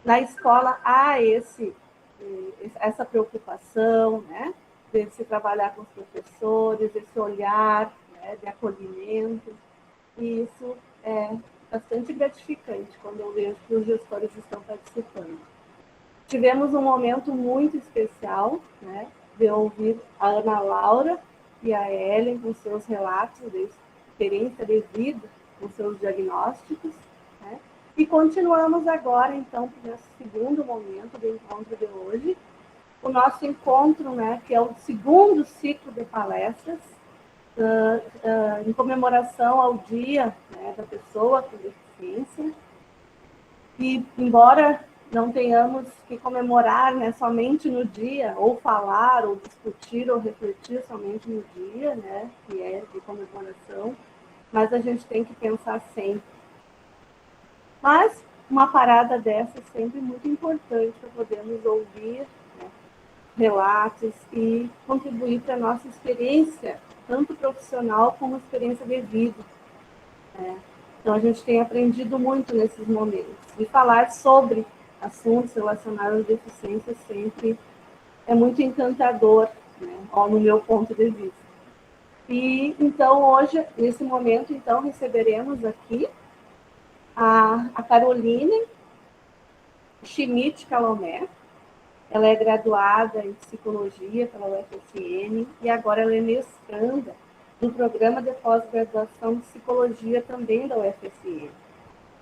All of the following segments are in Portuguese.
na escola há essa preocupação, né, de se trabalhar com os professores, esse olhar, né, de acolhimento, e isso é bastante gratificante quando eu vejo que os gestores estão participando. Tivemos um momento muito especial, né, de ouvir a Ana Laura e a Ellen com seus relatos de experiência de vida, com seus diagnósticos, né, e continuamos agora, então, para esse segundo momento do encontro de hoje, o nosso encontro, né, que é o segundo ciclo de palestras, em comemoração ao Dia, né, da Pessoa com Deficiência. E, embora não tenhamos que comemorar, né, somente no dia, ou falar, ou discutir, ou refletir somente no dia, né, que é de comemoração, mas a gente tem que pensar sempre. Mas uma parada dessa é sempre muito importante para podermos ouvir, né, relatos e contribuir para a nossa experiência, tanto profissional como experiência de vida. Né? Então, a gente tem aprendido muito nesses momentos. E falar sobre assuntos relacionados à deficiência sempre é muito encantador, né? No meu ponto de vista. E, então, hoje, nesse momento, então, receberemos aqui a Caroline Schmidt Calomé. Ela é graduada em psicologia pela UFSM e agora ela é mestranda no programa de pós-graduação de psicologia também da UFSM.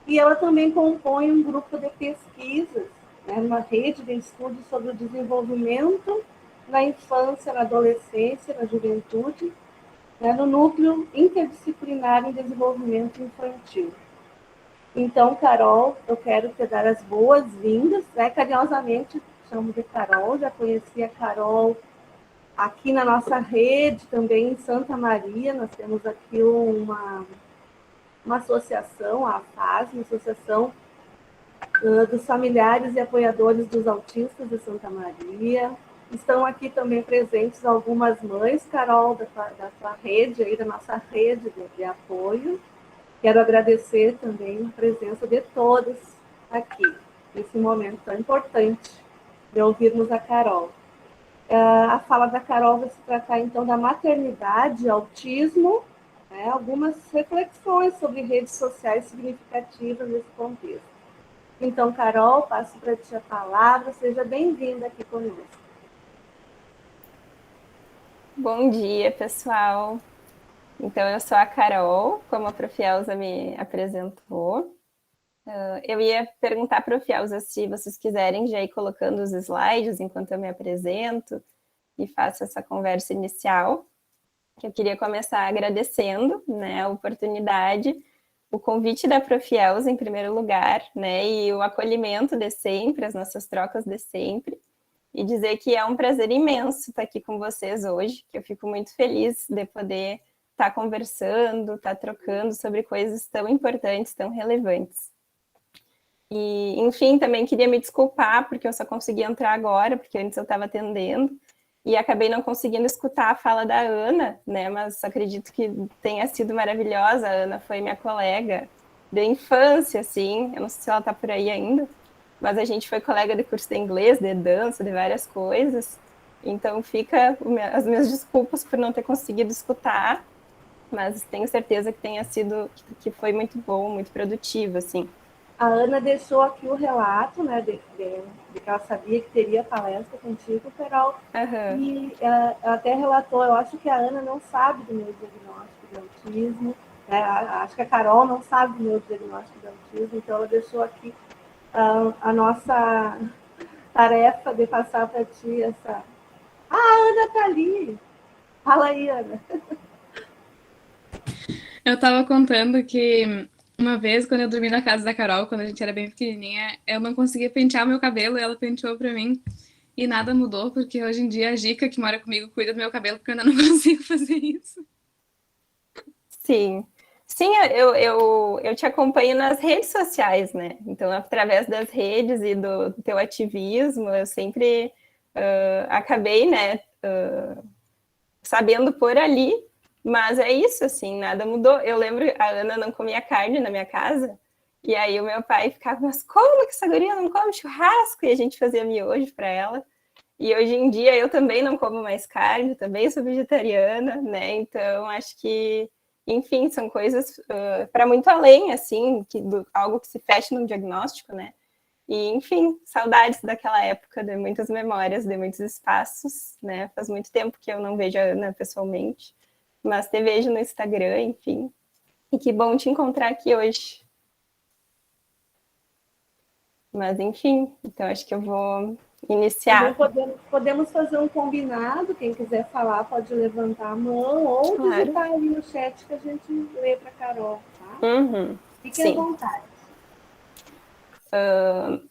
E ela também compõe um grupo de pesquisas, né, uma rede de estudos sobre o desenvolvimento na infância, na adolescência, na juventude, né, no núcleo interdisciplinar em desenvolvimento infantil. Então, Carol, eu quero te dar as boas-vindas, né, carinhosamente chamo de Carol, já conheci a Carol aqui na nossa rede, também em Santa Maria, nós temos aqui uma associação, a AFAS, uma associação dos familiares e apoiadores dos autistas de Santa Maria. Estão aqui também presentes algumas mães, Carol, da tua rede, aí, da nossa rede de apoio. Quero agradecer também a presença de todos aqui, nesse momento tão importante de ouvirmos a Carol. A fala da Carol vai se tratar, então, da maternidade, autismo, né, algumas reflexões sobre redes sociais significativas nesse contexto. Então, Carol, passo para ti a palavra. Seja bem-vinda aqui conosco. Bom dia, pessoal. Então, eu sou a Carol, como a Prof. Elza me apresentou. Eu ia perguntar para a Prof. Elza se vocês quiserem já ir colocando os slides enquanto eu me apresento e faço essa conversa inicial. Eu queria começar agradecendo, né, a oportunidade, o convite da Prof. Elza, em primeiro lugar, né, e o acolhimento de sempre, as nossas trocas de sempre. E dizer que é um prazer imenso estar aqui com vocês hoje, que eu fico muito feliz de poder estar conversando, estar trocando sobre coisas tão importantes, tão relevantes. E, enfim, também queria me desculpar, porque eu só consegui entrar agora, porque antes eu estava atendendo, e acabei não conseguindo escutar a fala da Ana, né, mas acredito que tenha sido maravilhosa. A Ana foi minha colega de infância, assim, eu não sei se ela está por aí ainda, mas a gente foi colega de curso de inglês, de dança, de várias coisas. Então fica as minhas desculpas por não ter conseguido escutar, mas tenho certeza que tenha sido, que foi muito bom, muito produtivo, assim. A Ana deixou aqui o relato, né, de que ela sabia que teria palestra contigo, Carol, Uhum. e ela até relatou, eu acho que a Ana não sabe do meu diagnóstico de autismo, né, acho que a Carol não sabe do meu diagnóstico de autismo, então ela deixou aqui a nossa tarefa de passar para ti essa... Ah, a Ana está ali! Fala aí, Ana. Eu tava contando que uma vez, quando eu dormi na casa da Carol, quando a gente era bem pequenininha, eu não conseguia pentear meu cabelo e ela penteou pra mim. E nada mudou, porque hoje em dia a Gica, que mora comigo, cuida do meu cabelo, porque eu ainda não consigo fazer isso. Sim. Sim, eu te acompanho nas redes sociais, né? Então, através das redes e do teu ativismo, eu sempre acabei, né, sabendo por ali, mas é isso, assim, nada mudou. Eu lembro, a Ana não comia carne na minha casa, E aí o meu pai ficava, mas como que essa guria não come churrasco? E a gente fazia miojo para ela. E hoje em dia eu também não como mais carne, também sou vegetariana, né? Então acho que, enfim, são coisas para muito além, assim, algo que se fecha num diagnóstico, né? E, enfim, saudades daquela época, de muitas memórias, de muitos espaços, né? Faz muito tempo que eu não vejo a Ana pessoalmente, mas te vejo no Instagram, enfim. E que bom te encontrar aqui hoje. Mas, enfim, então acho que eu vou iniciar. Podemos fazer um combinado, quem quiser falar pode levantar a mão ou digitar ali no chat que a gente lê para a Carol, tá? Uhum. Fiquem à vontade.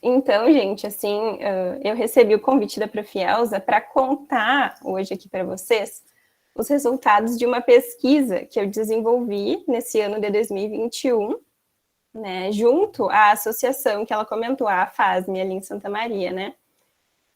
Então, gente, assim, eu recebi o convite da Profielza para contar hoje aqui para vocês os resultados de uma pesquisa que eu desenvolvi nesse ano de 2021, né, junto à associação que ela comentou, a AFASME, ali em Santa Maria, né?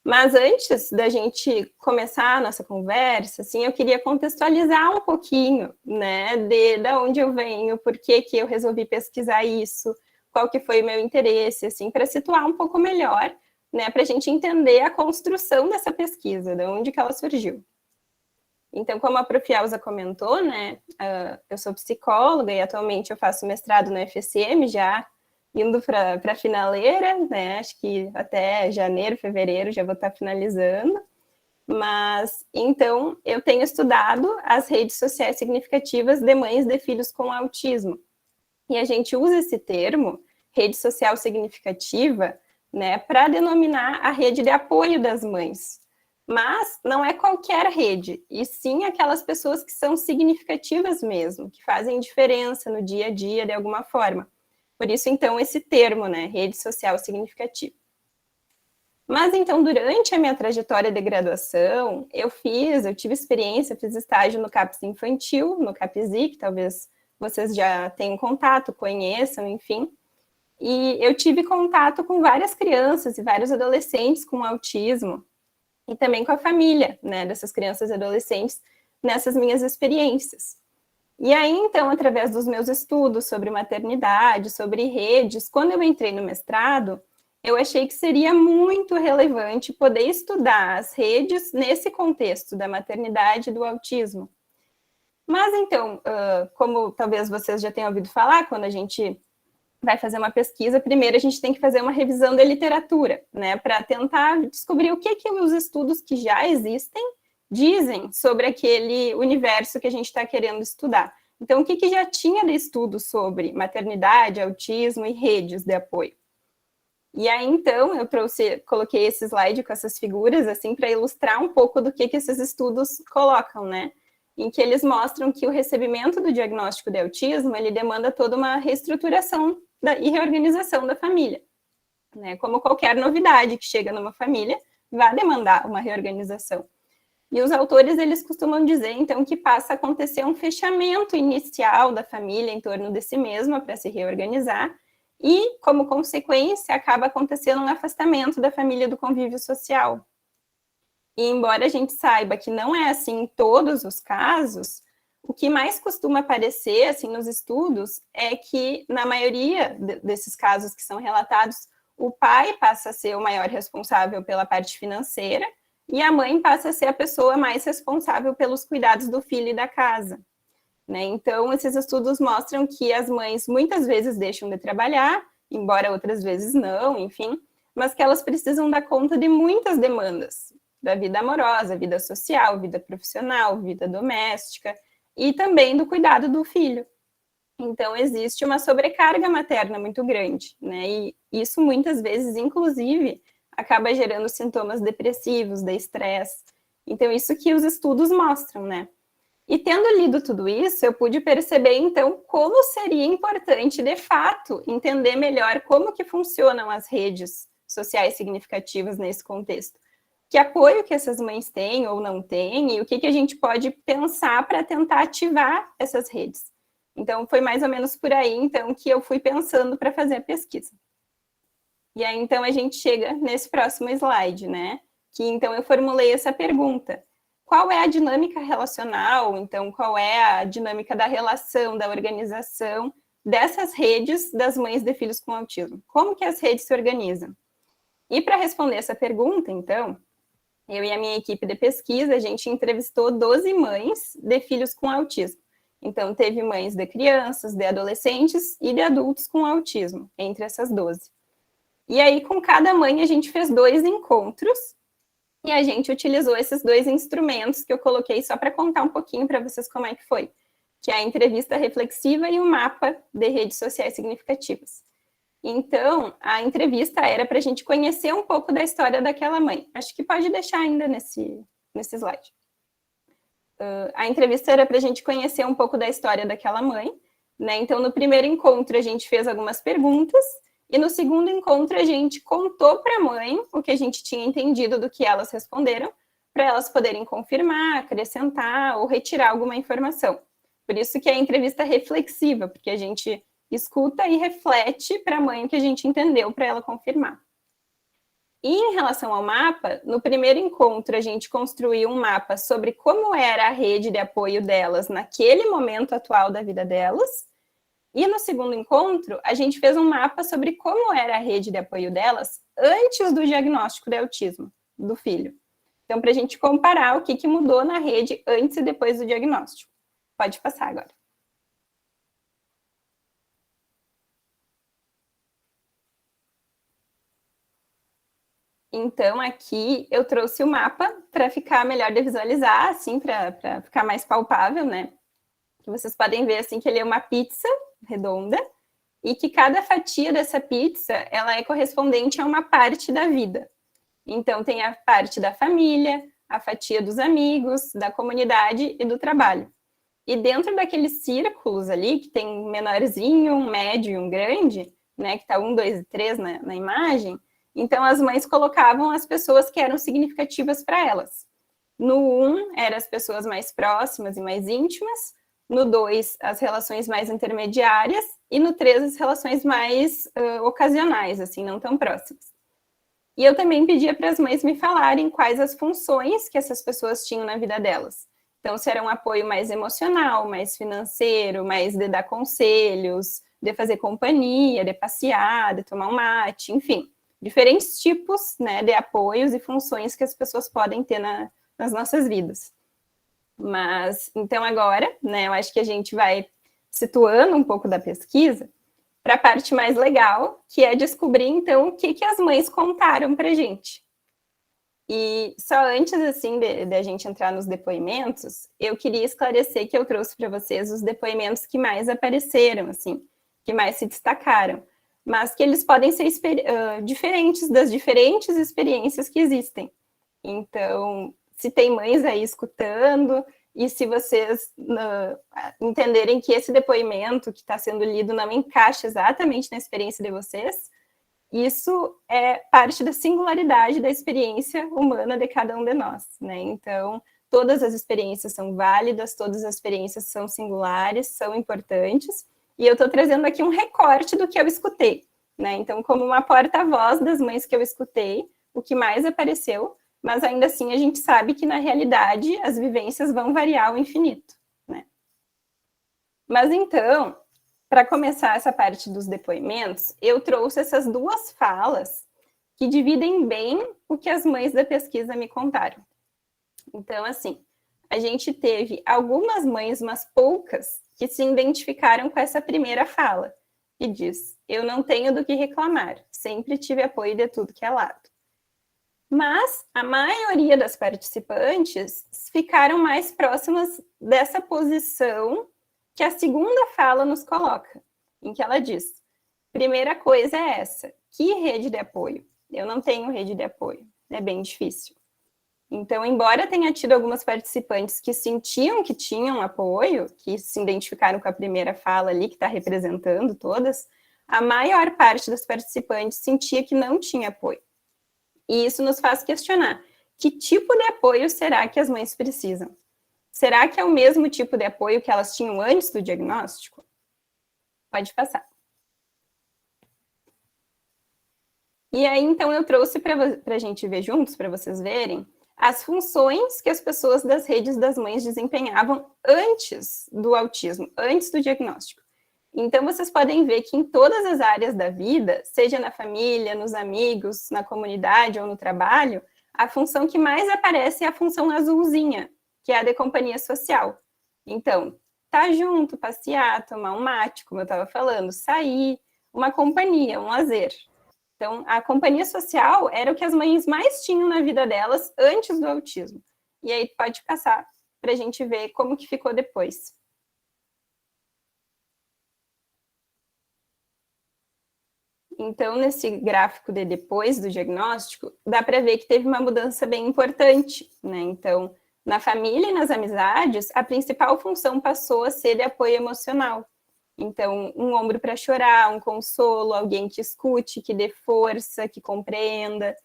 Mas antes da gente começar a nossa conversa, assim, eu queria contextualizar um pouquinho, né, de onde eu venho, por que eu resolvi pesquisar isso, qual que foi o meu interesse, assim, para situar um pouco melhor, né, para a gente entender a construção dessa pesquisa, de onde que ela surgiu. Então, como a Profielza comentou, né, eu sou psicóloga e atualmente eu faço mestrado no FSM, já indo para a finaleira, né, acho que até janeiro, fevereiro já vou estar finalizando. Mas, então, eu tenho estudado as redes sociais significativas de mães de filhos com autismo. E a gente usa esse termo, rede social significativa, né, para denominar a rede de apoio das mães. Mas não é qualquer rede, e sim aquelas pessoas que são significativas mesmo, que fazem diferença no dia a dia de alguma forma. Por isso, então, esse termo, né, rede social significativa. Mas, então, durante a minha trajetória de graduação, eu tive experiência, fiz estágio no CAPS infantil, no CAPSI, que talvez vocês já tenham contato, conheçam, enfim. E eu tive contato com várias crianças e vários adolescentes com autismo, e também com a família, né, dessas crianças e adolescentes nessas minhas experiências. E aí, então, através dos meus estudos sobre maternidade, sobre redes, quando eu entrei no mestrado, eu achei que seria muito relevante poder estudar as redes nesse contexto da maternidade e do autismo. Mas, então, como talvez vocês já tenham ouvido falar, quando a gente vai fazer uma pesquisa, primeiro a gente tem que fazer uma revisão da literatura, né, para tentar descobrir o que os estudos que já existem dizem sobre aquele universo que a gente está querendo estudar. Então, o que já tinha de estudo sobre maternidade, autismo e redes de apoio? E aí, então, eu coloquei esse slide com essas figuras, assim, para ilustrar um pouco do que esses estudos colocam, né? Em que eles mostram que o recebimento do diagnóstico de autismo, ele demanda toda uma reestruturação e reorganização da família, né? Como qualquer novidade que chega numa família, vai demandar uma reorganização. E os autores, eles costumam dizer, então, que passa a acontecer um fechamento inicial da família em torno de si mesma para se reorganizar, e, como consequência, acaba acontecendo um afastamento da família do convívio social. E, embora a gente saiba que não é assim em todos os casos, o que mais costuma aparecer, assim, nos estudos, é que, na maioria desses casos que são relatados, o pai passa a ser o maior responsável pela parte financeira, e a mãe passa a ser a pessoa mais responsável pelos cuidados do filho e da casa. Né? Então, esses estudos mostram que as mães muitas vezes deixam de trabalhar, embora outras vezes não, enfim, mas que elas precisam dar conta de muitas demandas, da vida amorosa, vida social, vida profissional, vida doméstica, e também do cuidado do filho. Então, existe uma sobrecarga materna muito grande, né? E isso muitas vezes, inclusive, acaba gerando sintomas depressivos, de estresse. Então, isso que os estudos mostram, né? E tendo lido tudo isso, eu pude perceber, então, como seria importante, de fato, entender melhor como que funcionam as redes sociais significativas nesse contexto. Que apoio que essas mães têm ou não têm, e o que a gente pode pensar para tentar ativar essas redes. Então, foi mais ou menos por aí, então, que eu fui pensando para fazer a pesquisa. E aí, então, a gente chega nesse próximo slide, né? Que, então, eu formulei essa pergunta. Qual é a dinâmica relacional, então, qual é a dinâmica da relação, da organização dessas redes das mães de filhos com autismo. Como que as redes se organizam? E para responder essa pergunta, então, eu e a minha equipe de pesquisa, a gente entrevistou 12 mães de filhos com autismo. Então, teve mães de crianças, de adolescentes e de adultos com autismo, entre essas 12. E aí, com cada mãe, a gente fez 2 encontros e a gente utilizou esses 2 instrumentos que eu coloquei só para contar um pouquinho para vocês como é que foi, que é a entrevista reflexiva e o mapa de redes sociais significativas. Então, a entrevista era para a gente conhecer um pouco da história daquela mãe. Acho que pode deixar ainda nesse slide. A entrevista era para a gente conhecer um pouco da história daquela mãe, né? Então, no primeiro encontro, a gente fez algumas perguntas, e no segundo encontro, a gente contou para a mãe o que a gente tinha entendido do que elas responderam, para elas poderem confirmar, acrescentar ou retirar alguma informação. Por isso que é a entrevista reflexiva, porque a gente escuta e reflete para a mãe o que a gente entendeu, para ela confirmar. E em relação ao mapa, no primeiro encontro a gente construiu um mapa sobre como era a rede de apoio delas naquele momento atual da vida delas, e no segundo encontro a gente fez um mapa sobre como era a rede de apoio delas antes do diagnóstico de autismo do filho. Então, para a gente comparar o que mudou na rede antes e depois do diagnóstico. Pode passar agora. Então, aqui eu trouxe o mapa para ficar melhor de visualizar, assim, para ficar mais palpável, né? Que vocês podem ver, assim, que ele é uma pizza redonda e que cada fatia dessa pizza, ela é correspondente a uma parte da vida. Então, tem a parte da família, a fatia dos amigos, da comunidade e do trabalho. E dentro daqueles círculos ali, que tem um menorzinho, um médio e um grande, né, que está 1, 2 e 3 na imagem, então as mães colocavam as pessoas que eram significativas para elas. No 1, eram as pessoas mais próximas e mais íntimas, no 2, as relações mais intermediárias, e no 3, as relações mais ocasionais, assim, não tão próximas. E eu também pedia para as mães me falarem quais as funções que essas pessoas tinham na vida delas. Então, se era um apoio mais emocional, mais financeiro, mais de dar conselhos, de fazer companhia, de passear, de tomar um mate, enfim, diferentes tipos, né, de apoios e funções que as pessoas podem ter nas nossas vidas. Mas, então agora, né, eu acho que a gente vai situando um pouco da pesquisa para a parte mais legal, que é descobrir, então, o que as mães contaram para a gente. E só antes, assim, de a gente entrar nos depoimentos, eu queria esclarecer que eu trouxe para vocês os depoimentos que mais apareceram, assim, que mais se destacaram, mas que eles podem ser diferentes das diferentes experiências que existem. Então, se tem mães aí escutando, e se vocês entenderem que esse depoimento que está sendo lido não encaixa exatamente na experiência de vocês, isso é parte da singularidade da experiência humana de cada um de nós, né? Então, todas as experiências são válidas, todas as experiências são singulares, são importantes, e eu estou trazendo aqui um recorte do que eu escutei, né? Então, como uma porta-voz das mães que eu escutei, o que mais apareceu, mas ainda assim a gente sabe que na realidade as vivências vão variar ao infinito, né? Mas então, para começar essa parte dos depoimentos, eu trouxe essas 2 falas que dividem bem o que as mães da pesquisa me contaram. Então, assim, a gente teve algumas mães, mas poucas, que se identificaram com essa primeira fala, que diz: eu não tenho do que reclamar, sempre tive apoio de tudo que é lado. Mas a maioria das participantes ficaram mais próximas dessa posição que a segunda fala nos coloca, em que ela diz: primeira coisa é essa, que rede de apoio? Eu não tenho rede de apoio, é bem difícil. Então, embora tenha tido algumas participantes que sentiam que tinham apoio, que se identificaram com a primeira fala ali, que está representando todas, a maior parte das participantes sentia que não tinha apoio. E isso nos faz questionar: que tipo de apoio será que as mães precisam? Será que é o mesmo tipo de apoio que elas tinham antes do diagnóstico? Pode passar. E aí, então, eu trouxe para a gente ver juntos, para vocês verem, as funções que as pessoas das redes das mães desempenhavam antes do autismo, antes do diagnóstico. Então, vocês podem ver que em todas as áreas da vida, seja na família, nos amigos, na comunidade ou no trabalho, a função que mais aparece é a função azulzinha, que é a de companhia social. Então, estar junto, passear, tomar um mate, como eu estava falando, sair, uma companhia, um lazer. Então, a companhia social era o que as mães mais tinham na vida delas antes do autismo. E aí pode passar para a gente ver como que ficou depois. Então, nesse gráfico de depois do diagnóstico, dá para ver que teve uma mudança bem importante, né? Então, na família e nas amizades, a principal função passou a ser de apoio emocional. Então, um ombro para chorar, um consolo, alguém que escute, que dê força, que compreenda.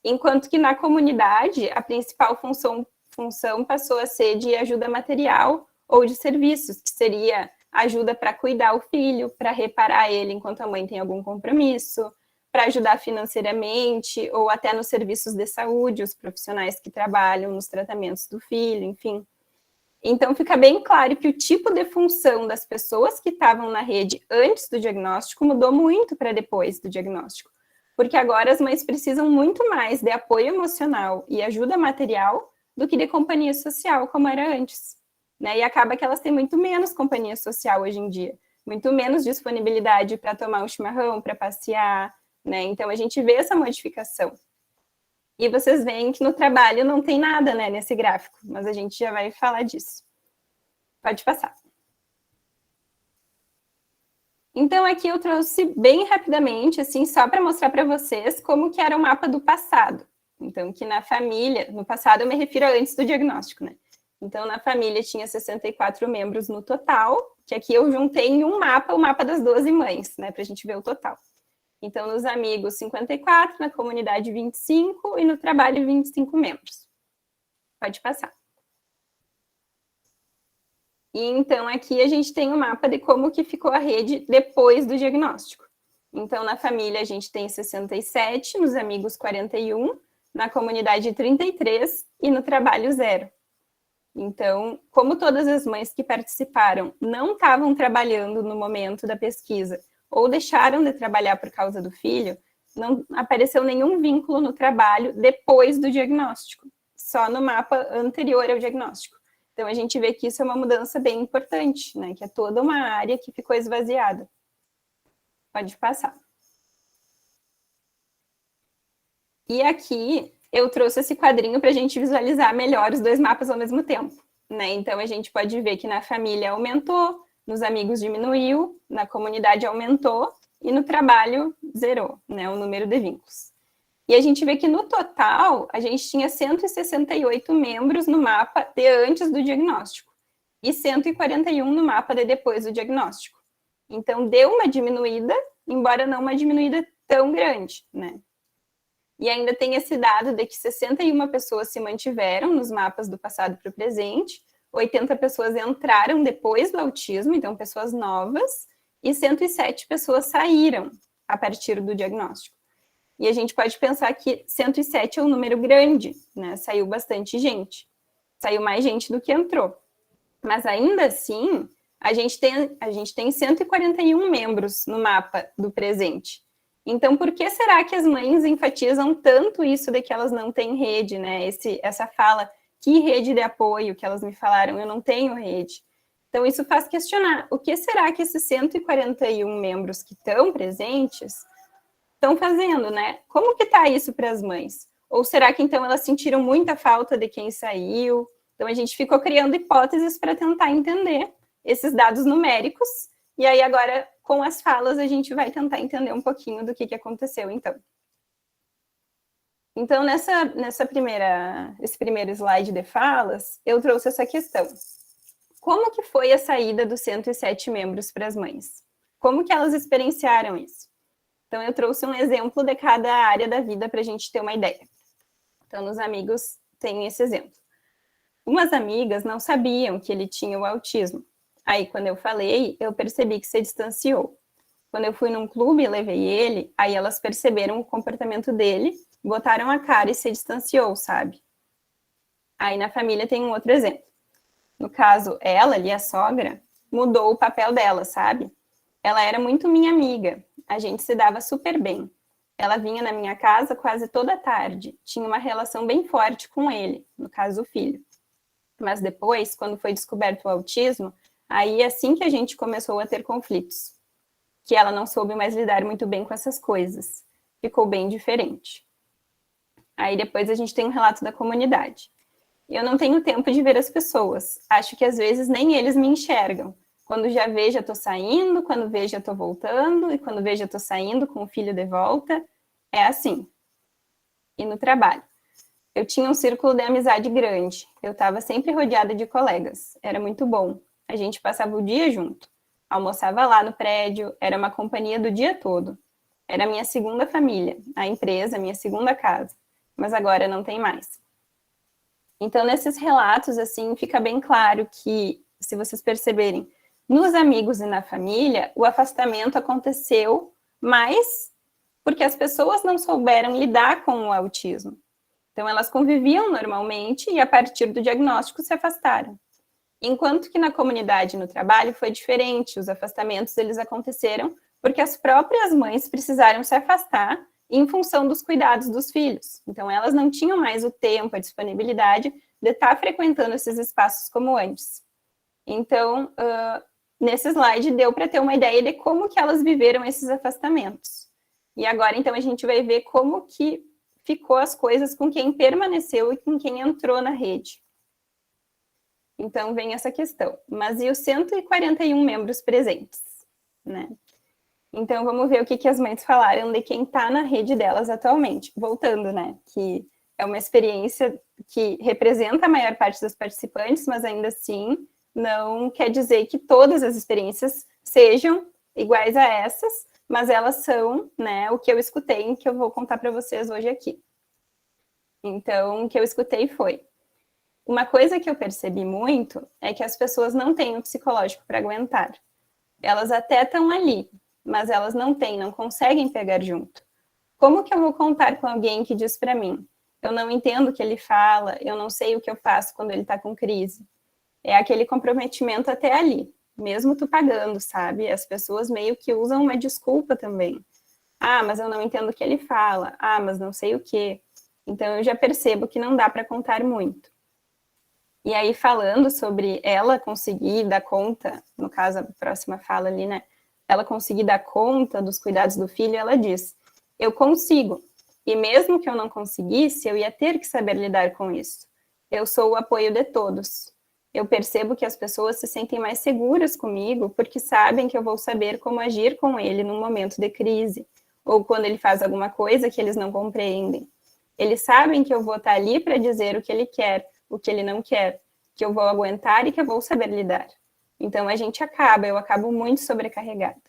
Enquanto que na comunidade, a principal função passou a ser de ajuda material ou de serviços, que seria ajuda para cuidar o filho, para reparar ele enquanto a mãe tem algum compromisso, para ajudar financeiramente, ou até nos serviços de saúde, os profissionais que trabalham nos tratamentos do filho, enfim. Então, fica bem claro que o tipo de função das pessoas que estavam na rede antes do diagnóstico mudou muito para depois do diagnóstico, porque agora as mães precisam muito mais de apoio emocional e ajuda material do que de companhia social, como era antes. Né? E acaba que elas têm muito menos companhia social hoje em dia, muito menos disponibilidade para tomar um chimarrão, para passear, né? Então a gente vê essa modificação. E vocês veem que no trabalho não tem nada, né, nesse gráfico, mas a gente já vai falar disso. Pode passar. Então aqui eu trouxe bem rapidamente, assim, só para mostrar para vocês como que era o mapa do passado. Então que na família, no passado eu me refiro a antes do diagnóstico, né? Então, na família tinha 64 membros no total, que aqui eu juntei em um mapa, o mapa das 12 mães, né, para a gente ver o total. Então, nos amigos, 54, na comunidade, 25, e no trabalho, 25 membros. Pode passar. E então, aqui a gente tem o mapa de como que ficou a rede depois do diagnóstico. Então, na família, a gente tem 67, nos amigos, 41, na comunidade, 33, e no trabalho, 0. Então, como todas as mães que participaram não estavam trabalhando no momento da pesquisa ou deixaram de trabalhar por causa do filho, não apareceu nenhum vínculo no trabalho depois do diagnóstico, só no mapa anterior ao diagnóstico. Então, a gente vê que isso é uma mudança bem importante, né? Que é toda uma área que ficou esvaziada. Pode passar. E aqui eu trouxe esse quadrinho para a gente visualizar melhor os dois mapas ao mesmo tempo, né? Então, a gente pode ver que na família aumentou, nos amigos diminuiu, na comunidade aumentou e no trabalho zerou, né? O número de vínculos. E a gente vê que no total, a gente tinha 168 membros no mapa de antes do diagnóstico e 141 no mapa de depois do diagnóstico. Então, deu uma diminuída, embora não uma diminuída tão grande, né? E ainda tem esse dado de que 61 pessoas se mantiveram nos mapas do passado para o presente, 80 pessoas entraram depois do autismo, então pessoas novas, e 107 pessoas saíram a partir do diagnóstico. E a gente pode pensar que 107 é um número grande, né? Saiu bastante gente. Saiu mais gente do que entrou. Mas ainda assim, a gente tem 141 membros no mapa do presente. Então, por que será que as mães enfatizam tanto isso de que elas não têm rede, né? Essa fala, que rede de apoio que elas me falaram, eu não tenho rede. Então, isso faz questionar, o que será que esses 141 membros que estão presentes estão fazendo, né? Como que está isso para as mães? Ou será que, então, elas sentiram muita falta de quem saiu? Então, a gente ficou criando hipóteses para tentar entender esses dados numéricos. E aí, agora, com as falas, a gente vai tentar entender um pouquinho do que aconteceu, então. Então, esse primeiro slide de falas, eu trouxe essa questão. Como que foi a saída dos 107 membros para as mães? Como que elas experienciaram isso? Então, eu trouxe um exemplo de cada área da vida para a gente ter uma ideia. Então, nos amigos, tem esse exemplo. Umas amigas não sabiam que ele tinha o autismo. Aí, quando eu falei, eu percebi que se distanciou. Quando eu fui num clube e levei ele, aí elas perceberam o comportamento dele, botaram a cara e se distanciou, sabe? Aí, na família, tem um outro exemplo. No caso, ela ali, a sogra, mudou o papel dela, sabe? Ela era muito minha amiga, a gente se dava super bem. Ela vinha na minha casa quase toda tarde, tinha uma relação bem forte com ele, no caso o filho. Mas depois, quando foi descoberto o autismo, aí assim que a gente começou a ter conflitos, que ela não soube mais lidar muito bem com essas coisas. Ficou bem diferente. Aí depois a gente tem um relato da comunidade. Eu não tenho tempo de ver as pessoas. Acho que às vezes nem eles me enxergam. Quando já vejo, já tô saindo, quando vejo, já tô voltando, e quando vejo, já tô saindo com o filho de volta. É assim. E no trabalho. Eu tinha um círculo de amizade grande. Eu estava sempre rodeada de colegas. Era muito bom. A gente passava o dia junto. Almoçava lá no prédio, era uma companhia do dia todo. Era a minha segunda família, a empresa, a minha segunda casa. Mas agora não tem mais. Então, nesses relatos, assim, fica bem claro que, se vocês perceberem, nos amigos e na família, o afastamento aconteceu mais porque as pessoas não souberam lidar com o autismo. Então, elas conviviam normalmente e, a partir do diagnóstico, se afastaram. Enquanto que na comunidade e no trabalho foi diferente, os afastamentos eles aconteceram porque as próprias mães precisaram se afastar em função dos cuidados dos filhos. Então, elas não tinham mais o tempo, a disponibilidade de estar frequentando esses espaços como antes. Então, nesse slide deu para ter uma ideia de como que elas viveram esses afastamentos. E agora, então, a gente vai ver como que ficou as coisas com quem permaneceu e com quem entrou na rede. Então, vem essa questão. Mas e os 141 membros presentes, né? Então, vamos ver o que as mães falaram de quem está na rede delas atualmente. Voltando, né? Que é uma experiência que representa a maior parte dos participantes, mas ainda assim não quer dizer que todas as experiências sejam iguais a essas, mas elas são, né, o que eu escutei, que eu vou contar para vocês hoje aqui. Então, o que eu escutei foi: uma coisa que eu percebi muito é que as pessoas não têm o psicológico para aguentar. Elas até estão ali, mas elas não têm, não conseguem pegar junto. Como que eu vou contar com alguém que diz para mim: eu não entendo o que ele fala, eu não sei o que eu faço quando ele está com crise? É aquele comprometimento até ali, mesmo tu pagando, sabe? As pessoas meio que usam uma desculpa também. Ah, mas eu não entendo o que ele fala. Ah, mas não sei o quê. Então eu já percebo que não dá para contar muito. E aí, falando sobre ela conseguir dar conta, no caso, a próxima fala ali, né? Ela conseguir dar conta dos cuidados do filho, ela diz: eu consigo. E mesmo que eu não conseguisse, eu ia ter que saber lidar com isso. Eu sou o apoio de todos. Eu percebo que as pessoas se sentem mais seguras comigo porque sabem que eu vou saber como agir com ele num momento de crise, ou quando ele faz alguma coisa que eles não compreendem. Eles sabem que eu vou estar ali para dizer o que ele quer, o que ele não quer, que eu vou aguentar e que eu vou saber lidar. Então, eu acabo muito sobrecarregada.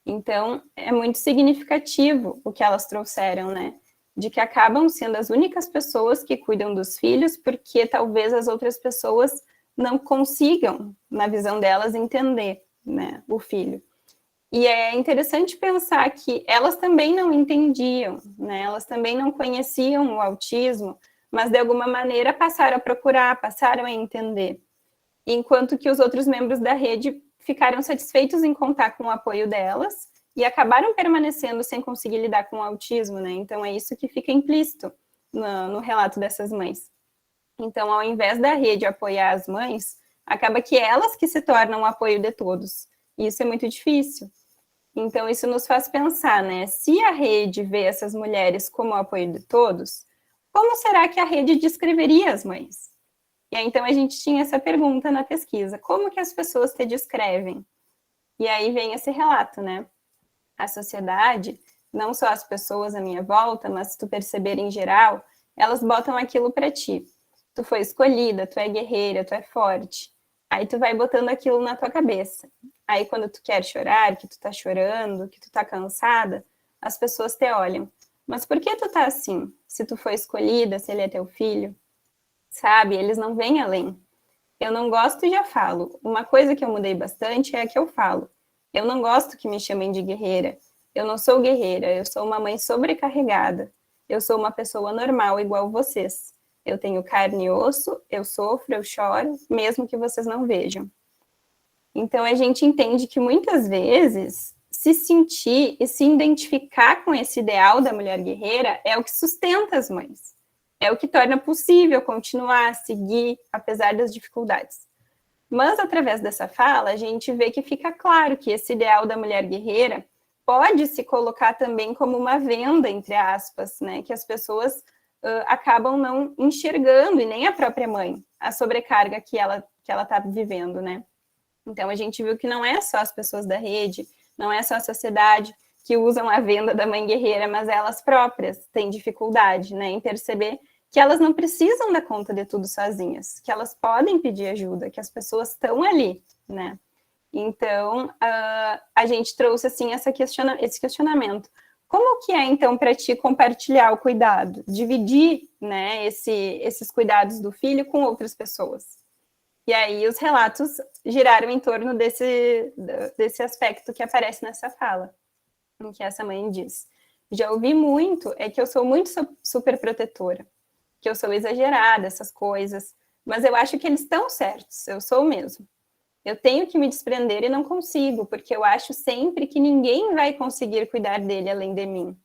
Então, é muito significativo o que elas trouxeram, né? De que acabam sendo as únicas pessoas que cuidam dos filhos, porque talvez as outras pessoas não consigam, na visão delas, entender, né, o filho. E é interessante pensar que elas também não entendiam, né? Elas também não conheciam o autismo, mas de alguma maneira passaram a procurar, passaram a entender. Enquanto que os outros membros da rede ficaram satisfeitos em contar com o apoio delas e acabaram permanecendo sem conseguir lidar com o autismo, né? Então é isso que fica implícito no relato dessas mães. Então, ao invés da rede apoiar as mães, acaba que elas que se tornam o apoio de todos. E isso é muito difícil. Então, isso nos faz pensar, né? Se a rede vê essas mulheres como o apoio de todos, como será que a rede descreveria as mães? E aí, então, a gente tinha essa pergunta na pesquisa: como que as pessoas te descrevem? E aí vem esse relato, né? A sociedade, não só as pessoas à minha volta, mas se tu perceber em geral, elas botam aquilo para ti. Tu foi escolhida, tu é guerreira, tu é forte. Aí tu vai botando aquilo na tua cabeça. Aí quando tu quer chorar, que tu tá chorando, que tu tá cansada, as pessoas te olham. Mas por que tu tá assim? Se tu foi escolhida, se ele é teu filho? Sabe? Eles não vêm além. Eu não gosto e já falo. Uma coisa que eu mudei bastante é a que eu falo. Eu não gosto que me chamem de guerreira. Eu não sou guerreira, eu sou uma mãe sobrecarregada. Eu sou uma pessoa normal, igual vocês. Eu tenho carne e osso, eu sofro, eu choro, mesmo que vocês não vejam. Então, a gente entende que muitas vezes se sentir e se identificar com esse ideal da mulher guerreira é o que sustenta as mães, é o que torna possível continuar, seguir, apesar das dificuldades. Mas, através dessa fala, a gente vê que fica claro que esse ideal da mulher guerreira pode se colocar também como uma venda, entre aspas, né, que as pessoas acabam não enxergando, e nem a própria mãe, a sobrecarga que ela está vivendo, né. Então, a gente viu que não é só as pessoas da rede, não é só a sociedade que usam a venda da mãe guerreira, mas elas próprias têm dificuldade, né, em perceber que elas não precisam dar conta de tudo sozinhas, que elas podem pedir ajuda, que as pessoas estão ali, né. Então, a gente trouxe, assim, esse questionamento. Como que é, então, para ti compartilhar o cuidado, dividir, né, esses cuidados do filho com outras pessoas? E aí os relatos giraram em torno desse aspecto que aparece nessa fala, em que essa mãe diz: já ouvi muito, é que eu sou muito super protetora, que eu sou exagerada, essas coisas, mas eu acho que eles estão certos, eu sou mesmo. Eu tenho que me desprender e não consigo, porque eu acho sempre que ninguém vai conseguir cuidar dele além de mim.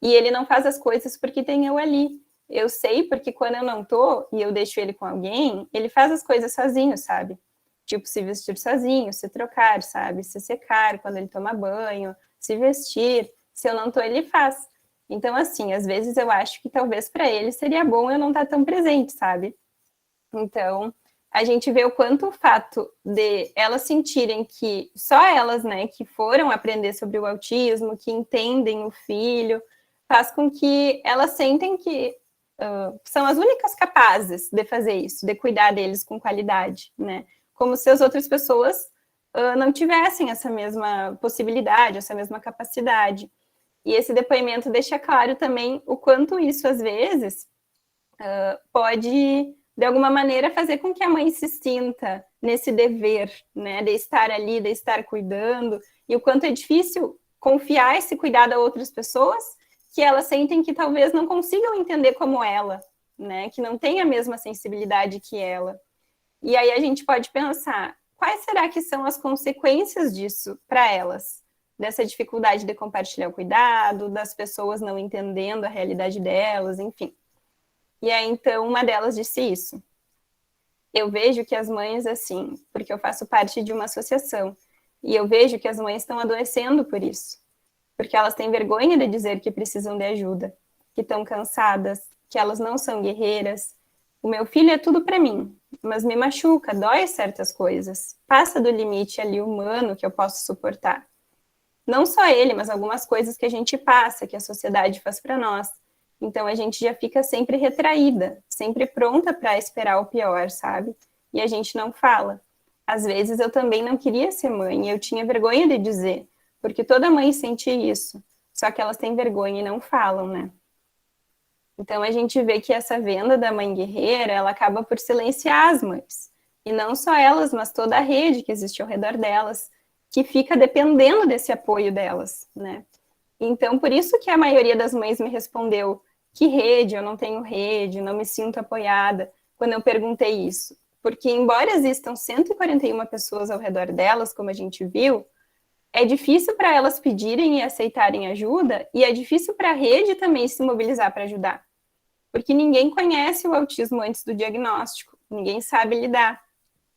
E ele não faz as coisas porque tem eu ali. Eu sei porque quando eu não tô e eu deixo ele com alguém, ele faz as coisas sozinho, sabe? Tipo, se vestir sozinho, se trocar, sabe? Se secar quando ele toma banho, se vestir. Se eu não tô, ele faz. Então, assim, às vezes eu acho que talvez para ele seria bom eu não estar tão presente, sabe? Então, a gente vê o quanto o fato de elas sentirem que só elas, né, que foram aprender sobre o autismo, que entendem o filho, faz com que elas sentem que são as únicas capazes de fazer isso, de cuidar deles com qualidade, né? Como se as outras pessoas não tivessem essa mesma possibilidade, essa mesma capacidade. E esse depoimento deixa claro também o quanto isso, às vezes, pode, de alguma maneira, fazer com que a mãe se sinta nesse dever, né, de estar ali, de estar cuidando, e o quanto é difícil confiar esse cuidado a outras pessoas que elas sentem que talvez não consigam entender como ela, né, que não tem a mesma sensibilidade que ela. E aí a gente pode pensar, quais será que são as consequências disso para elas? Dessa dificuldade de compartilhar o cuidado, das pessoas não entendendo a realidade delas, enfim. E aí, então, uma delas disse isso. Eu vejo que as mães, assim, porque eu faço parte de uma associação, e eu vejo que as mães estão adoecendo por isso. Porque elas têm vergonha de dizer que precisam de ajuda, que estão cansadas, que elas não são guerreiras. O meu filho é tudo para mim, mas me machuca, dói certas coisas, passa do limite ali humano que eu posso suportar. Não só ele, mas algumas coisas que a gente passa, que a sociedade faz para nós. Então a gente já fica sempre retraída, sempre pronta para esperar o pior, sabe? E a gente não fala. Às vezes eu também não queria ser mãe, eu tinha vergonha de dizer, porque toda mãe sente isso, só que elas têm vergonha e não falam, né? Então a gente vê que essa venda da mãe guerreira, ela acaba por silenciar as mães. E não só elas, mas toda a rede que existe ao redor delas, que fica dependendo desse apoio delas, né? Então, por isso que a maioria das mães me respondeu: que rede? Eu não tenho rede, não me sinto apoiada, quando eu perguntei isso. Porque, embora existam 141 pessoas ao redor delas, como a gente viu, é difícil para elas pedirem e aceitarem ajuda, e é difícil para a rede também se mobilizar para ajudar. Porque ninguém conhece o autismo antes do diagnóstico, ninguém sabe lidar,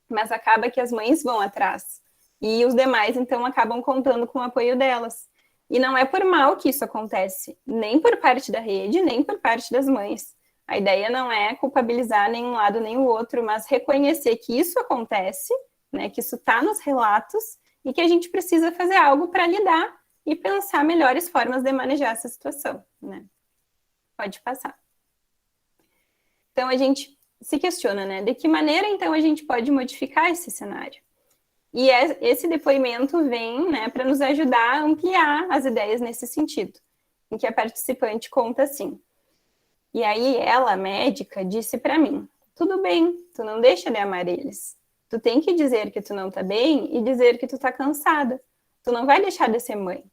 mas acaba que as mães vão atrás. E os demais, então, acabam contando com o apoio delas. E não é por mal que isso acontece, nem por parte da rede, nem por parte das mães. A ideia não é culpabilizar nem um lado nem o outro, mas reconhecer que isso acontece, né, que isso está nos relatos e que a gente precisa fazer algo para lidar e pensar melhores formas de manejar essa situação, né? Pode passar. Então, a gente se questiona, né, de que maneira, então, a gente pode modificar esse cenário? E esse depoimento vem, né, para nos ajudar a ampliar as ideias nesse sentido, em que a participante conta assim: e aí ela, a médica, disse para mim: tudo bem, tu não deixa de amar eles. Tu tem que dizer que tu não tá bem e dizer que tu tá cansada. Tu não vai deixar de ser mãe.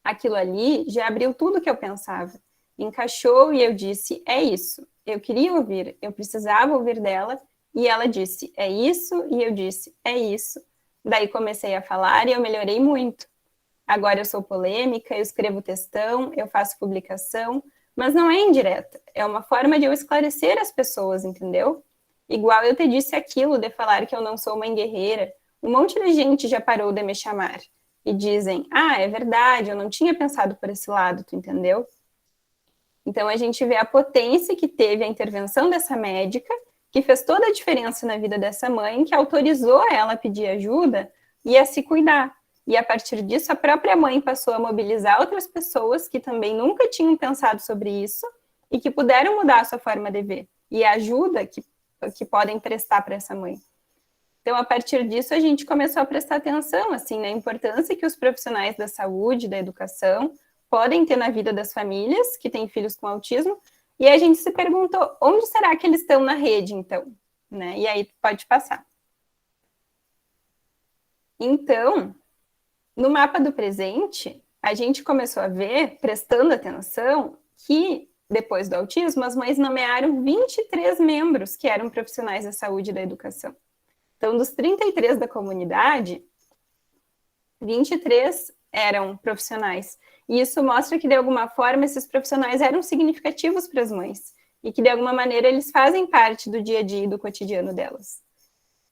Aquilo ali já abriu tudo que eu pensava. Encaixou e eu disse: é isso. Eu queria ouvir, eu precisava ouvir dela. E ela disse: é isso. E eu disse: é isso. Daí comecei a falar e eu melhorei muito. Agora eu sou polêmica, eu escrevo textão, eu faço publicação, mas não é indireta, é uma forma de eu esclarecer as pessoas, entendeu? Igual eu te disse aquilo de falar que eu não sou mãe guerreira, um monte de gente já parou de me chamar e dizem, é verdade, eu não tinha pensado por esse lado, tu entendeu? Então a gente vê a potência que teve a intervenção dessa médica, que fez toda a diferença na vida dessa mãe, que autorizou ela a pedir ajuda e a se cuidar. E a partir disso, a própria mãe passou a mobilizar outras pessoas que também nunca tinham pensado sobre isso e que puderam mudar a sua forma de ver. E a ajuda que podem prestar para essa mãe. Então, a partir disso, a gente começou a prestar atenção assim, na importância que os profissionais da saúde, da educação, podem ter na vida das famílias que têm filhos com autismo. E a gente se perguntou, onde será que eles estão na rede, então? Né? E aí, pode passar. Então, no mapa do presente, a gente começou a ver, prestando atenção, que depois do autismo, as mães nomearam 23 membros que eram profissionais da saúde e da educação. Então, dos 33 da comunidade, 23 eram profissionais. E isso mostra que, de alguma forma, esses profissionais eram significativos para as mães e que, de alguma maneira, eles fazem parte do dia a dia e do cotidiano delas.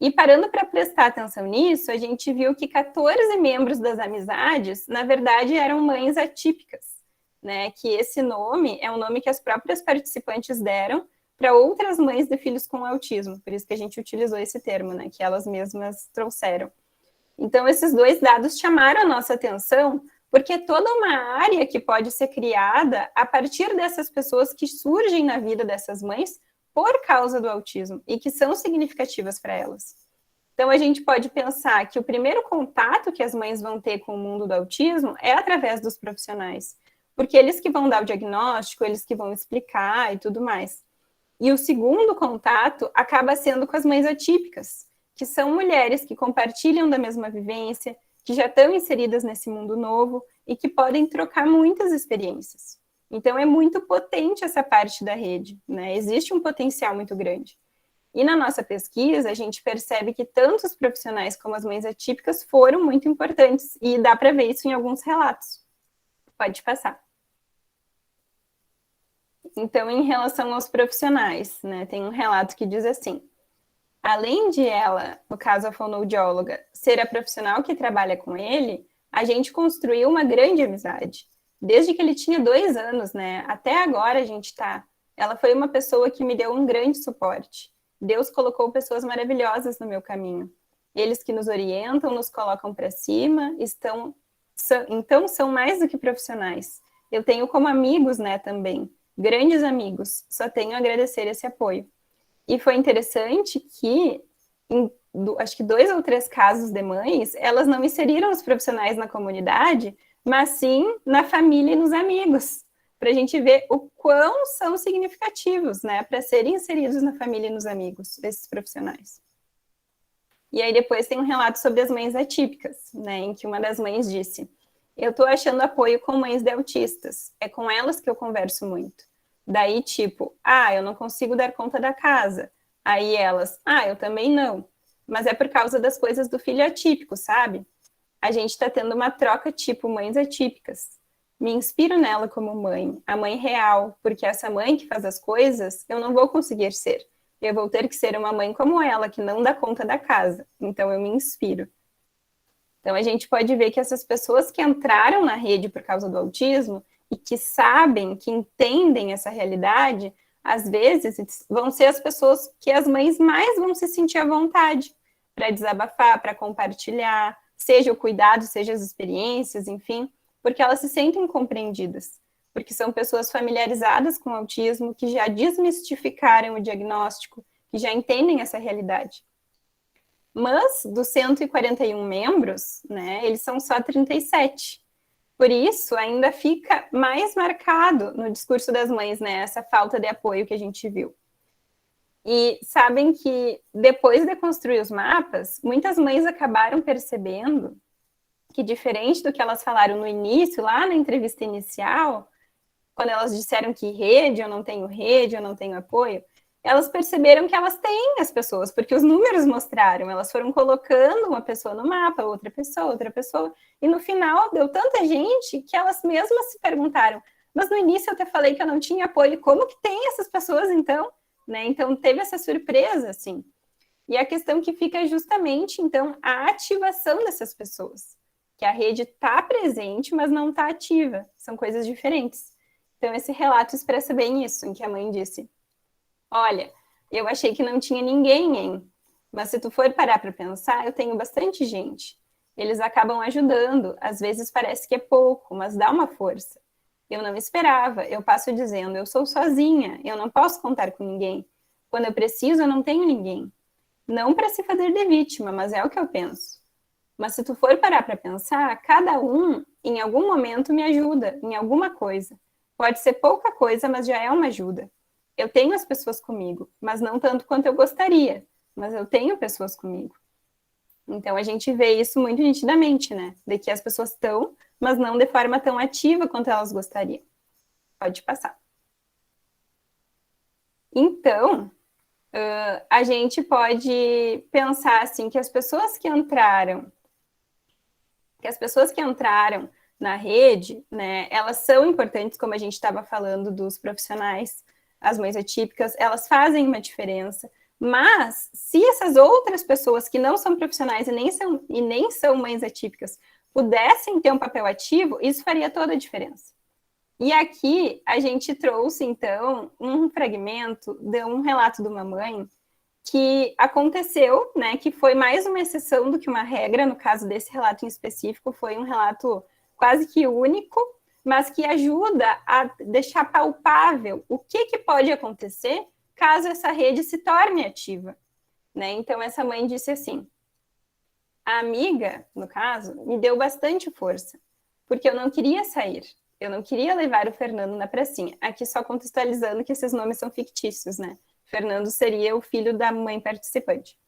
E parando para prestar atenção nisso, a gente viu que 14 membros das amizades, na verdade, eram mães atípicas, né? Que esse nome é um nome que as próprias participantes deram para outras mães de filhos com autismo, por isso que a gente utilizou esse termo, né? Que elas mesmas trouxeram. Então, esses dois dados chamaram a nossa atenção, porque é toda uma área que pode ser criada a partir dessas pessoas que surgem na vida dessas mães por causa do autismo e que são significativas para elas. Então, a gente pode pensar que o primeiro contato que as mães vão ter com o mundo do autismo é através dos profissionais, porque eles que vão dar o diagnóstico, eles que vão explicar e tudo mais. E o segundo contato acaba sendo com as mães atípicas, que são mulheres que compartilham da mesma vivência, que já estão inseridas nesse mundo novo e que podem trocar muitas experiências. Então, é muito potente essa parte da rede, né? Existe um potencial muito grande. E na nossa pesquisa, a gente percebe que tanto os profissionais como as mães atípicas foram muito importantes, e dá para ver isso em alguns relatos. Pode passar. Então, em relação aos profissionais, né, tem um relato que diz assim: além de ela, no caso a fonoaudióloga, ser a profissional que trabalha com ele, a gente construiu uma grande amizade. Desde que ele tinha 2 anos, né? Até agora a gente tá. Ela foi uma pessoa que me deu um grande suporte. Deus colocou pessoas maravilhosas no meu caminho. Eles que nos orientam, nos colocam para cima, então são mais do que profissionais. Eu tenho como amigos, né, também. Grandes amigos. Só tenho a agradecer esse apoio. E foi interessante que, acho que 2 ou 3 casos de mães, elas não inseriram os profissionais na comunidade, mas sim na família e nos amigos, para a gente ver o quão são significativos, né, para serem inseridos na família e nos amigos, esses profissionais. E aí depois tem um relato sobre as mães atípicas, né, em que uma das mães disse: eu estou achando apoio com mães de autistas, é com elas que eu converso muito. Daí, tipo, eu não consigo dar conta da casa. Aí elas, eu também não. Mas é por causa das coisas do filho atípico, sabe? A gente está tendo uma troca tipo mães atípicas. Me inspiro nela como mãe, a mãe real, porque essa mãe que faz as coisas, eu não vou conseguir ser. Eu vou ter que ser uma mãe como ela, que não dá conta da casa. Então, eu me inspiro. Então, a gente pode ver que essas pessoas que entraram na rede por causa do autismo e que sabem, que entendem essa realidade, às vezes vão ser as pessoas que as mães mais vão se sentir à vontade para desabafar, para compartilhar, seja o cuidado, seja as experiências, enfim, porque elas se sentem compreendidas, porque são pessoas familiarizadas com o autismo, que já desmistificaram o diagnóstico, que já entendem essa realidade. Mas, dos 141 membros, né, eles são só 37. Por isso, ainda fica mais marcado no discurso das mães, né, essa falta de apoio que a gente viu. E sabem que, depois de construir os mapas, muitas mães acabaram percebendo que, diferente do que elas falaram no início, lá na entrevista inicial, quando elas disseram que rede, eu não tenho apoio, elas perceberam que elas têm as pessoas, porque os números mostraram, elas foram colocando uma pessoa no mapa, outra pessoa, e no final deu tanta gente que elas mesmas se perguntaram, mas no início eu até falei que eu não tinha apoio, como que tem essas pessoas então? Né? Então teve essa surpresa, assim. E a questão que fica é justamente, então, a ativação dessas pessoas, que a rede está presente, mas não está ativa, são coisas diferentes. Então esse relato expressa bem isso, em que a mãe disse, olha, eu achei que não tinha ninguém, hein? Mas se tu for parar para pensar, eu tenho bastante gente. Eles acabam ajudando, às vezes parece que é pouco, mas dá uma força. Eu não esperava, eu passo dizendo, eu sou sozinha, eu não posso contar com ninguém. Quando eu preciso, eu não tenho ninguém. Não para se fazer de vítima, mas é o que eu penso. Mas se tu for parar para pensar, cada um, em algum momento, me ajuda, em alguma coisa. Pode ser pouca coisa, mas já é uma ajuda. Eu tenho as pessoas comigo, mas não tanto quanto eu gostaria, mas eu tenho pessoas comigo. Então a gente vê isso muito nitidamente, né? De que as pessoas estão, mas não de forma tão ativa quanto elas gostariam. Pode passar. Então, a gente pode pensar assim que as pessoas que entraram na rede, né, elas são importantes, como a gente estava falando dos profissionais, as mães atípicas, elas fazem uma diferença, mas se essas outras pessoas que não são profissionais e nem são mães atípicas pudessem ter um papel ativo, isso faria toda a diferença. E aqui a gente trouxe, então, um fragmento de um relato de uma mãe que aconteceu, né, que foi mais uma exceção do que uma regra, no caso desse relato em específico, foi um relato quase que único, mas que ajuda a deixar palpável o que pode acontecer caso essa rede se torne ativa, né? Então, essa mãe disse assim, a amiga, no caso, me deu bastante força, porque eu não queria sair, eu não queria levar o Fernando na pracinha. Aqui só contextualizando que esses nomes são fictícios, né? Fernando seria o filho da mãe participante.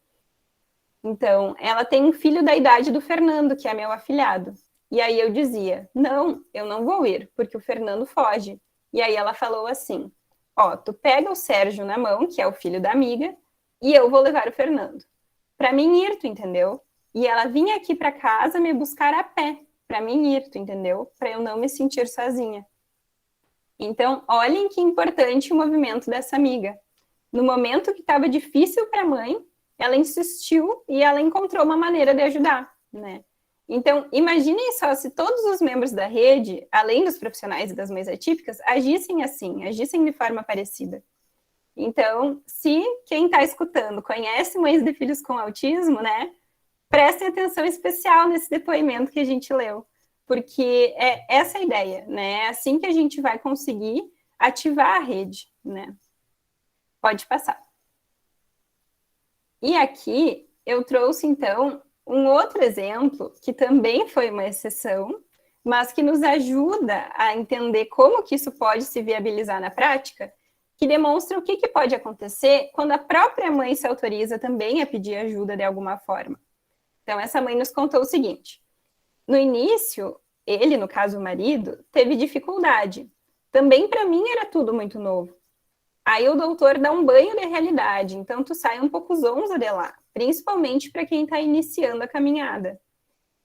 Então, ela tem um filho da idade do Fernando, que é meu afilhado. E aí eu dizia, não, eu não vou ir, porque o Fernando foge. E aí ela falou assim, ó, tu pega o Sérgio na mão, que é o filho da amiga, e eu vou levar o Fernando. Para mim ir, tu entendeu? E ela vinha aqui para casa me buscar a pé, para mim ir, tu entendeu? Para eu não me sentir sozinha. Então, olhem que importante o movimento dessa amiga. No momento que estava difícil para a mãe, ela insistiu e ela encontrou uma maneira de ajudar, né? Então, imaginem só se todos os membros da rede, além dos profissionais e das mães atípicas, agissem assim, agissem de forma parecida. Então, se quem está escutando conhece mães de filhos com autismo, né? Prestem atenção especial nesse depoimento que a gente leu, porque é essa a ideia, né? É assim que a gente vai conseguir ativar a rede, né? Pode passar. E aqui eu trouxe, então, um outro exemplo, que também foi uma exceção, mas que nos ajuda a entender como que isso pode se viabilizar na prática, que demonstra o que pode acontecer quando a própria mãe se autoriza também a pedir ajuda de alguma forma. Então, essa mãe nos contou o seguinte, no início, ele, no caso o marido, teve dificuldade. Também para mim era tudo muito novo. Aí o doutor dá um banho de realidade, então tu sai um pouco zonza de lá, principalmente para quem está iniciando a caminhada.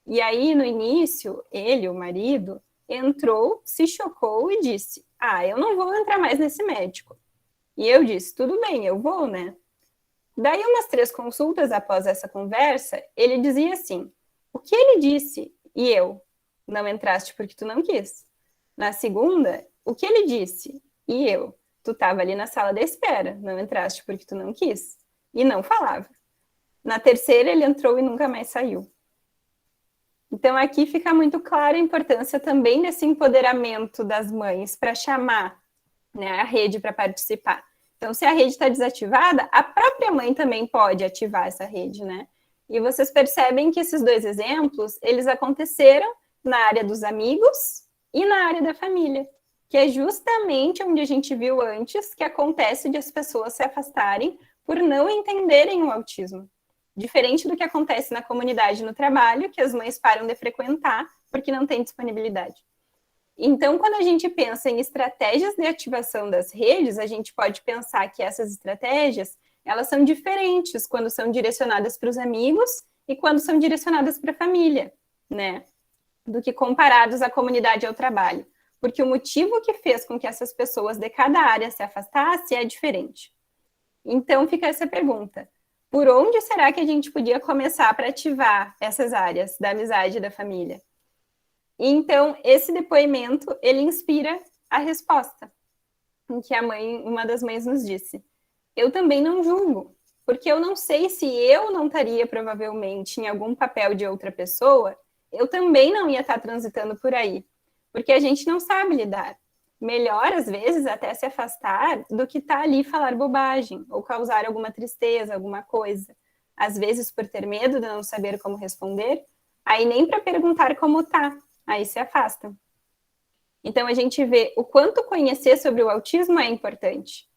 E aí, no início, ele, o marido, entrou, se chocou e disse, eu não vou entrar mais nesse médico. E eu disse, tudo bem, eu vou, né? Daí, umas 3 consultas após essa conversa, ele dizia assim, o que ele disse? E eu, não entraste porque tu não quis. Na segunda, o que ele disse? E eu, tu estava ali na sala da espera, não entraste porque tu não quis. E não falava. Na terceira, ele entrou e nunca mais saiu. Então, aqui fica muito clara a importância também desse empoderamento das mães para chamar, né, a rede para participar. Então, se a rede está desativada, a própria mãe também pode ativar essa rede, né? E vocês percebem que esses 2 exemplos, eles aconteceram na área dos amigos e na área da família, que é justamente onde a gente viu antes que acontece de as pessoas se afastarem por não entenderem o autismo. Diferente do que acontece na comunidade no trabalho, que as mães param de frequentar porque não tem disponibilidade. Então, quando a gente pensa em estratégias de ativação das redes, a gente pode pensar que essas estratégias, elas são diferentes quando são direcionadas para os amigos e quando são direcionadas para a família, né? Do que comparados à comunidade e ao trabalho. Porque o motivo que fez com que essas pessoas de cada área se afastassem é diferente. Então, fica essa pergunta. Por onde será que a gente podia começar para ativar essas áreas da amizade e da família? E, então, esse depoimento, ele inspira a resposta, em que uma das mães nos disse: eu também não julgo, porque eu não sei se eu não estaria provavelmente em algum papel de outra pessoa, eu também não ia estar transitando por aí, porque a gente não sabe lidar. Melhor, às vezes, até se afastar do que estar ali e falar bobagem, ou causar alguma tristeza, alguma coisa. Às vezes, por ter medo de não saber como responder, aí nem para perguntar como tá, aí se afastam. Então, a gente vê o quanto conhecer sobre o autismo é importante.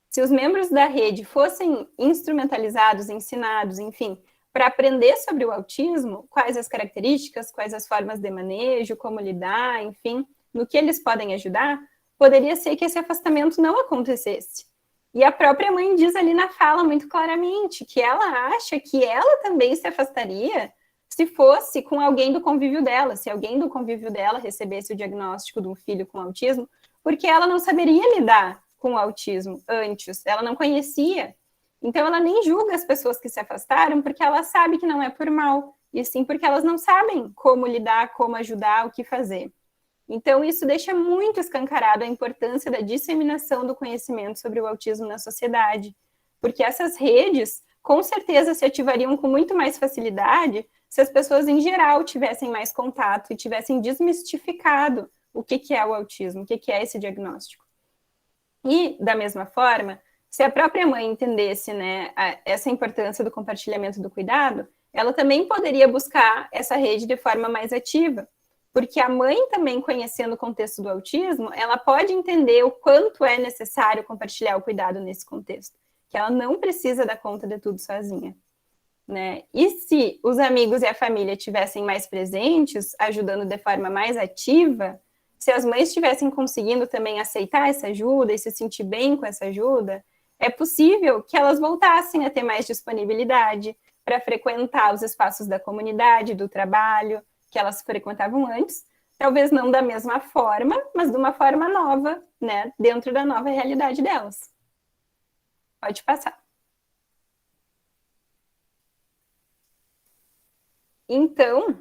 Se os membros da rede fossem instrumentalizados, ensinados, enfim, para aprender sobre o autismo, quais as características, quais as formas de manejo, como lidar, enfim, no que eles podem ajudar, poderia ser que esse afastamento não acontecesse. E a própria mãe diz ali na fala muito claramente que ela acha que ela também se afastaria se fosse com alguém do convívio dela, se alguém do convívio dela recebesse o diagnóstico de um filho com autismo, porque ela não saberia lidar com o autismo antes, ela não conhecia. Então, ela nem julga as pessoas que se afastaram, porque ela sabe que não é por mal, e sim porque elas não sabem como lidar, como ajudar, o que fazer. Então, isso deixa muito escancarado a importância da disseminação do conhecimento sobre o autismo na sociedade, porque essas redes, com certeza, se ativariam com muito mais facilidade se as pessoas, em geral, tivessem mais contato e tivessem desmistificado o que é o autismo, o que é esse diagnóstico. E, da mesma forma, se a própria mãe entendesse, né, essa importância do compartilhamento do cuidado, ela também poderia buscar essa rede de forma mais ativa, porque a mãe também, conhecendo o contexto do autismo, ela pode entender o quanto é necessário compartilhar o cuidado nesse contexto, que ela não precisa dar conta de tudo sozinha, né? E se os amigos e a família tivessem mais presentes, ajudando de forma mais ativa, se as mães estivessem conseguindo também aceitar essa ajuda e se sentir bem com essa ajuda, é possível que elas voltassem a ter mais disponibilidade para frequentar os espaços da comunidade, do trabalho, que elas frequentavam antes, talvez não da mesma forma, mas de uma forma nova, né, dentro da nova realidade delas. Pode passar. Então,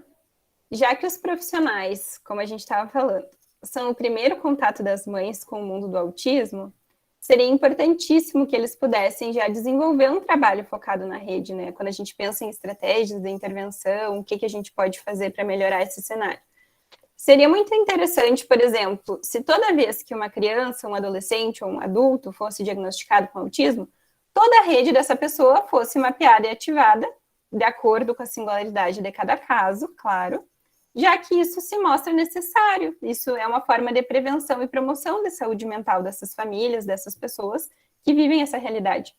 já que os profissionais, como a gente estava falando, são o primeiro contato das mães com o mundo do autismo, seria importantíssimo que eles pudessem já desenvolver um trabalho focado na rede, né? Quando a gente pensa em estratégias de intervenção, o que a gente pode fazer para melhorar esse cenário. Seria muito interessante, por exemplo, se toda vez que uma criança, um adolescente ou um adulto fosse diagnosticado com autismo, toda a rede dessa pessoa fosse mapeada e ativada, de acordo com a singularidade de cada caso, claro, já que isso se mostra necessário. Isso é uma forma de prevenção e promoção da saúde mental dessas famílias, dessas pessoas que vivem essa realidade.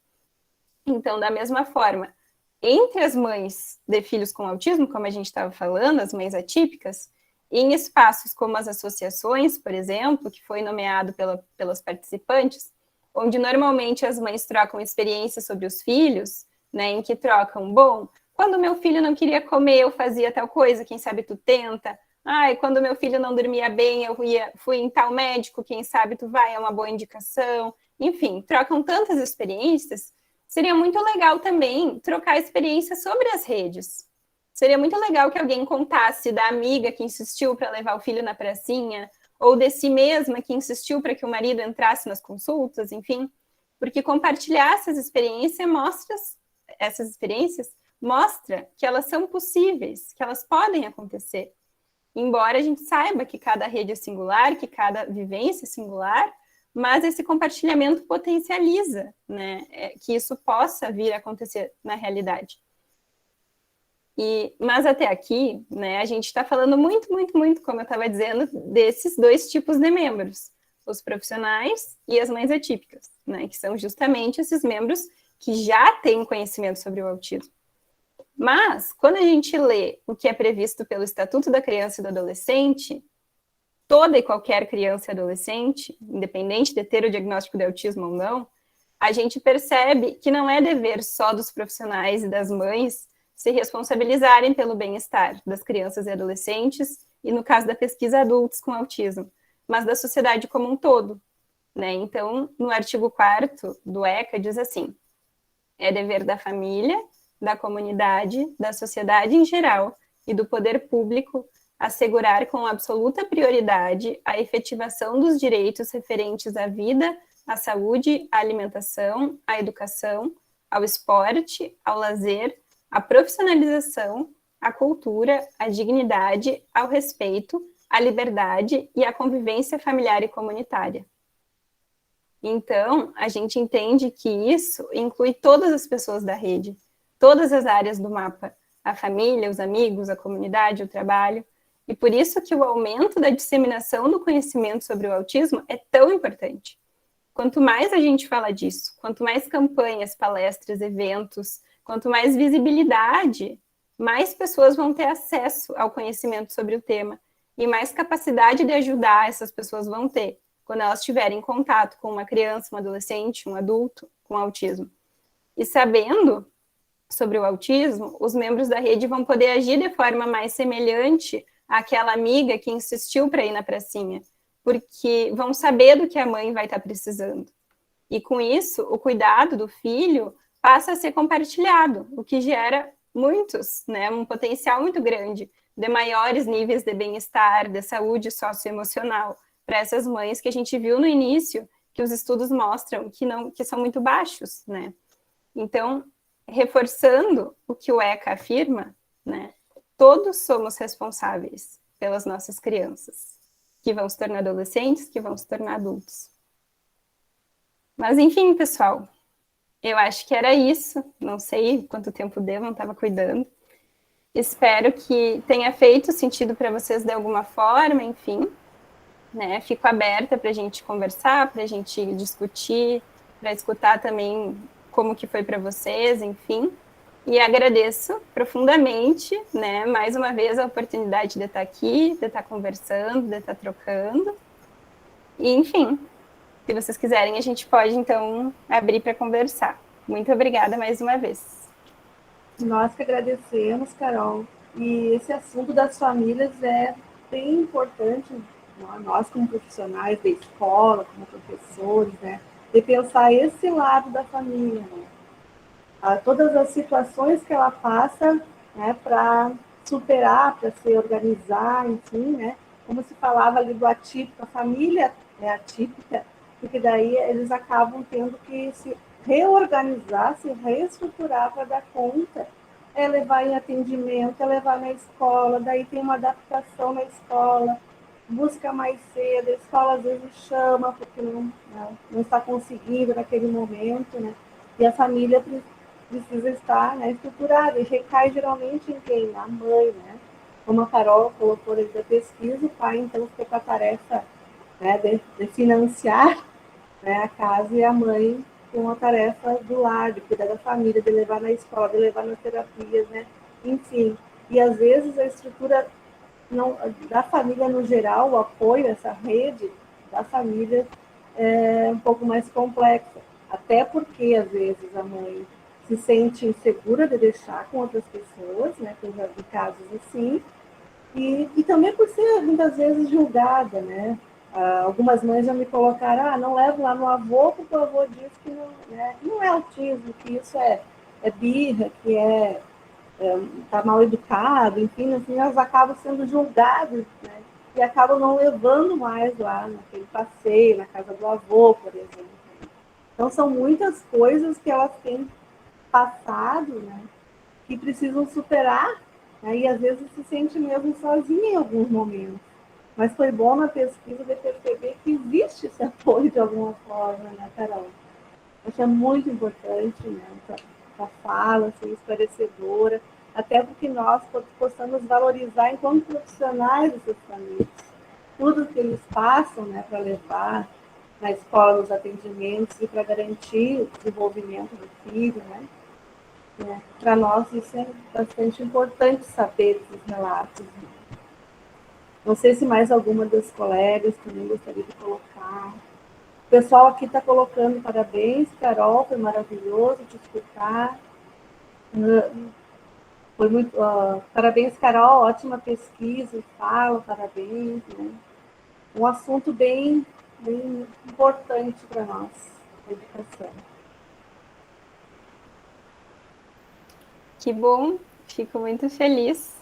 Então, da mesma forma, entre as mães de filhos com autismo, como a gente estava falando, as mães atípicas, em espaços como as associações, por exemplo, que foi nomeado pelas participantes, onde normalmente as mães trocam experiências sobre os filhos, né, em que trocam, bom, quando meu filho não queria comer, eu fazia tal coisa, quem sabe tu tenta. Ai, quando meu filho não dormia bem, fui em tal médico, quem sabe tu vai, é uma boa indicação. Enfim, trocam tantas experiências. Seria muito legal também trocar experiências sobre as redes. Seria muito legal que alguém contasse da amiga que insistiu para levar o filho na pracinha, ou de si mesma que insistiu para que o marido entrasse nas consultas, enfim. Porque compartilhar essas experiências mostra que elas são possíveis, que elas podem acontecer. Embora a gente saiba que cada rede é singular, que cada vivência é singular, mas esse compartilhamento potencializa, né, que isso possa vir a acontecer na realidade. Mas até aqui, né, a gente está falando muito, como eu estava dizendo, desses dois tipos de membros, os profissionais e as mães atípicas, né, que são justamente esses membros que já têm conhecimento sobre o autismo. Mas, quando a gente lê o que é previsto pelo Estatuto da Criança e do Adolescente, toda e qualquer criança e adolescente, independente de ter o diagnóstico de autismo ou não, a gente percebe que não é dever só dos profissionais e das mães se responsabilizarem pelo bem-estar das crianças e adolescentes, e no caso da pesquisa, adultos com autismo, mas da sociedade como um todo, né? Então, no artigo 4º do ECA, diz assim: é dever da família, da comunidade, da sociedade em geral e do poder público assegurar com absoluta prioridade a efetivação dos direitos referentes à vida, à saúde, à alimentação, à educação, ao esporte, ao lazer, à profissionalização, à cultura, à dignidade, ao respeito, à liberdade e à convivência familiar e comunitária. Então, a gente entende que isso inclui todas as pessoas da rede, todas as áreas do mapa, a família, os amigos, a comunidade, o trabalho, e por isso que o aumento da disseminação do conhecimento sobre o autismo é tão importante. Quanto mais a gente fala disso, quanto mais campanhas, palestras, eventos, quanto mais visibilidade, mais pessoas vão ter acesso ao conhecimento sobre o tema e mais capacidade de ajudar essas pessoas vão ter quando elas estiverem em contato com uma criança, um adolescente, um adulto com autismo. E sabendo sobre o autismo, os membros da rede vão poder agir de forma mais semelhante àquela amiga que insistiu para ir na pracinha, porque vão saber do que a mãe vai estar precisando. E com isso, o cuidado do filho passa a ser compartilhado, o que gera um potencial muito grande de maiores níveis de bem-estar, de saúde socioemocional para essas mães que a gente viu no início, que os estudos mostram que são muito baixos, né? Então, reforçando o que o ECA afirma, né? Todos somos responsáveis pelas nossas crianças, que vão se tornar adolescentes, que vão se tornar adultos. Mas, enfim, pessoal, eu acho que era isso. Não sei quanto tempo deu, não estava cuidando. Espero que tenha feito sentido para vocês de alguma forma, enfim. Né? Fico aberta para a gente conversar, para a gente discutir, para escutar também como que foi para vocês, enfim. E agradeço profundamente, né, mais uma vez a oportunidade de estar aqui, de estar conversando, de estar trocando. E, enfim, se vocês quiserem, a gente pode, então, abrir para conversar. Muito obrigada mais uma vez. Nós que agradecemos, Carol. E esse assunto das famílias é bem importante, nós como profissionais da escola, como professores, né, de pensar esse lado da família, né? Todas as situações que ela passa, né, para superar, para se organizar, enfim, né? Como se falava ali do atípico, a família é atípica, porque daí eles acabam tendo que se reorganizar, se reestruturar para dar conta, levar em atendimento, levar na escola, daí tem uma adaptação na escola, busca mais cedo, a escola às vezes chama porque não está conseguindo naquele momento, né? E a família precisa estar, né, estruturada, e recai geralmente em quem? Na mãe, né? Como a Carol colocou ali da pesquisa, o pai então fica com a tarefa, né, de financiar, né, a casa, e a mãe com a tarefa do lar, de cuidar da família, de levar na escola, de levar nas terapias, né? Enfim, e às vezes a estrutura da família no geral, o apoio, essa rede da família é um pouco mais complexa, até porque às vezes a mãe se sente insegura de deixar com outras pessoas, né, que eu já vi casos assim, e também por ser muitas vezes julgada, né? Algumas mães já me colocaram, não levo lá no avô, porque o avô diz que não, né, não é autismo, que isso é birra, que tá mal educado, enfim, assim, elas acabam sendo julgadas, né? E acabam não levando mais lá naquele passeio, na casa do avô, por exemplo. Então, são muitas coisas que elas têm passado, né, que precisam superar, né, e às vezes se sente mesmo sozinha em alguns momentos. Mas foi bom na pesquisa de perceber que existe esse apoio de alguma forma, né, Carol? Acho que é muito importante, né, essa fala assim, esclarecedora, até porque nós possamos valorizar enquanto profissionais dessas famílias tudo que eles passam, né, para levar na escola, nos atendimentos e para garantir o desenvolvimento do filho, né? Para nós isso é bastante importante saber esses relatos. Não sei se mais alguma das colegas também gostaria de colocar. O pessoal aqui está colocando parabéns, Carol, foi maravilhoso te escutar. Foi muito, parabéns, Carol, ótima pesquisa, fala, parabéns. Né? Um assunto bem importante para nós, a educação. Que bom, fico muito feliz.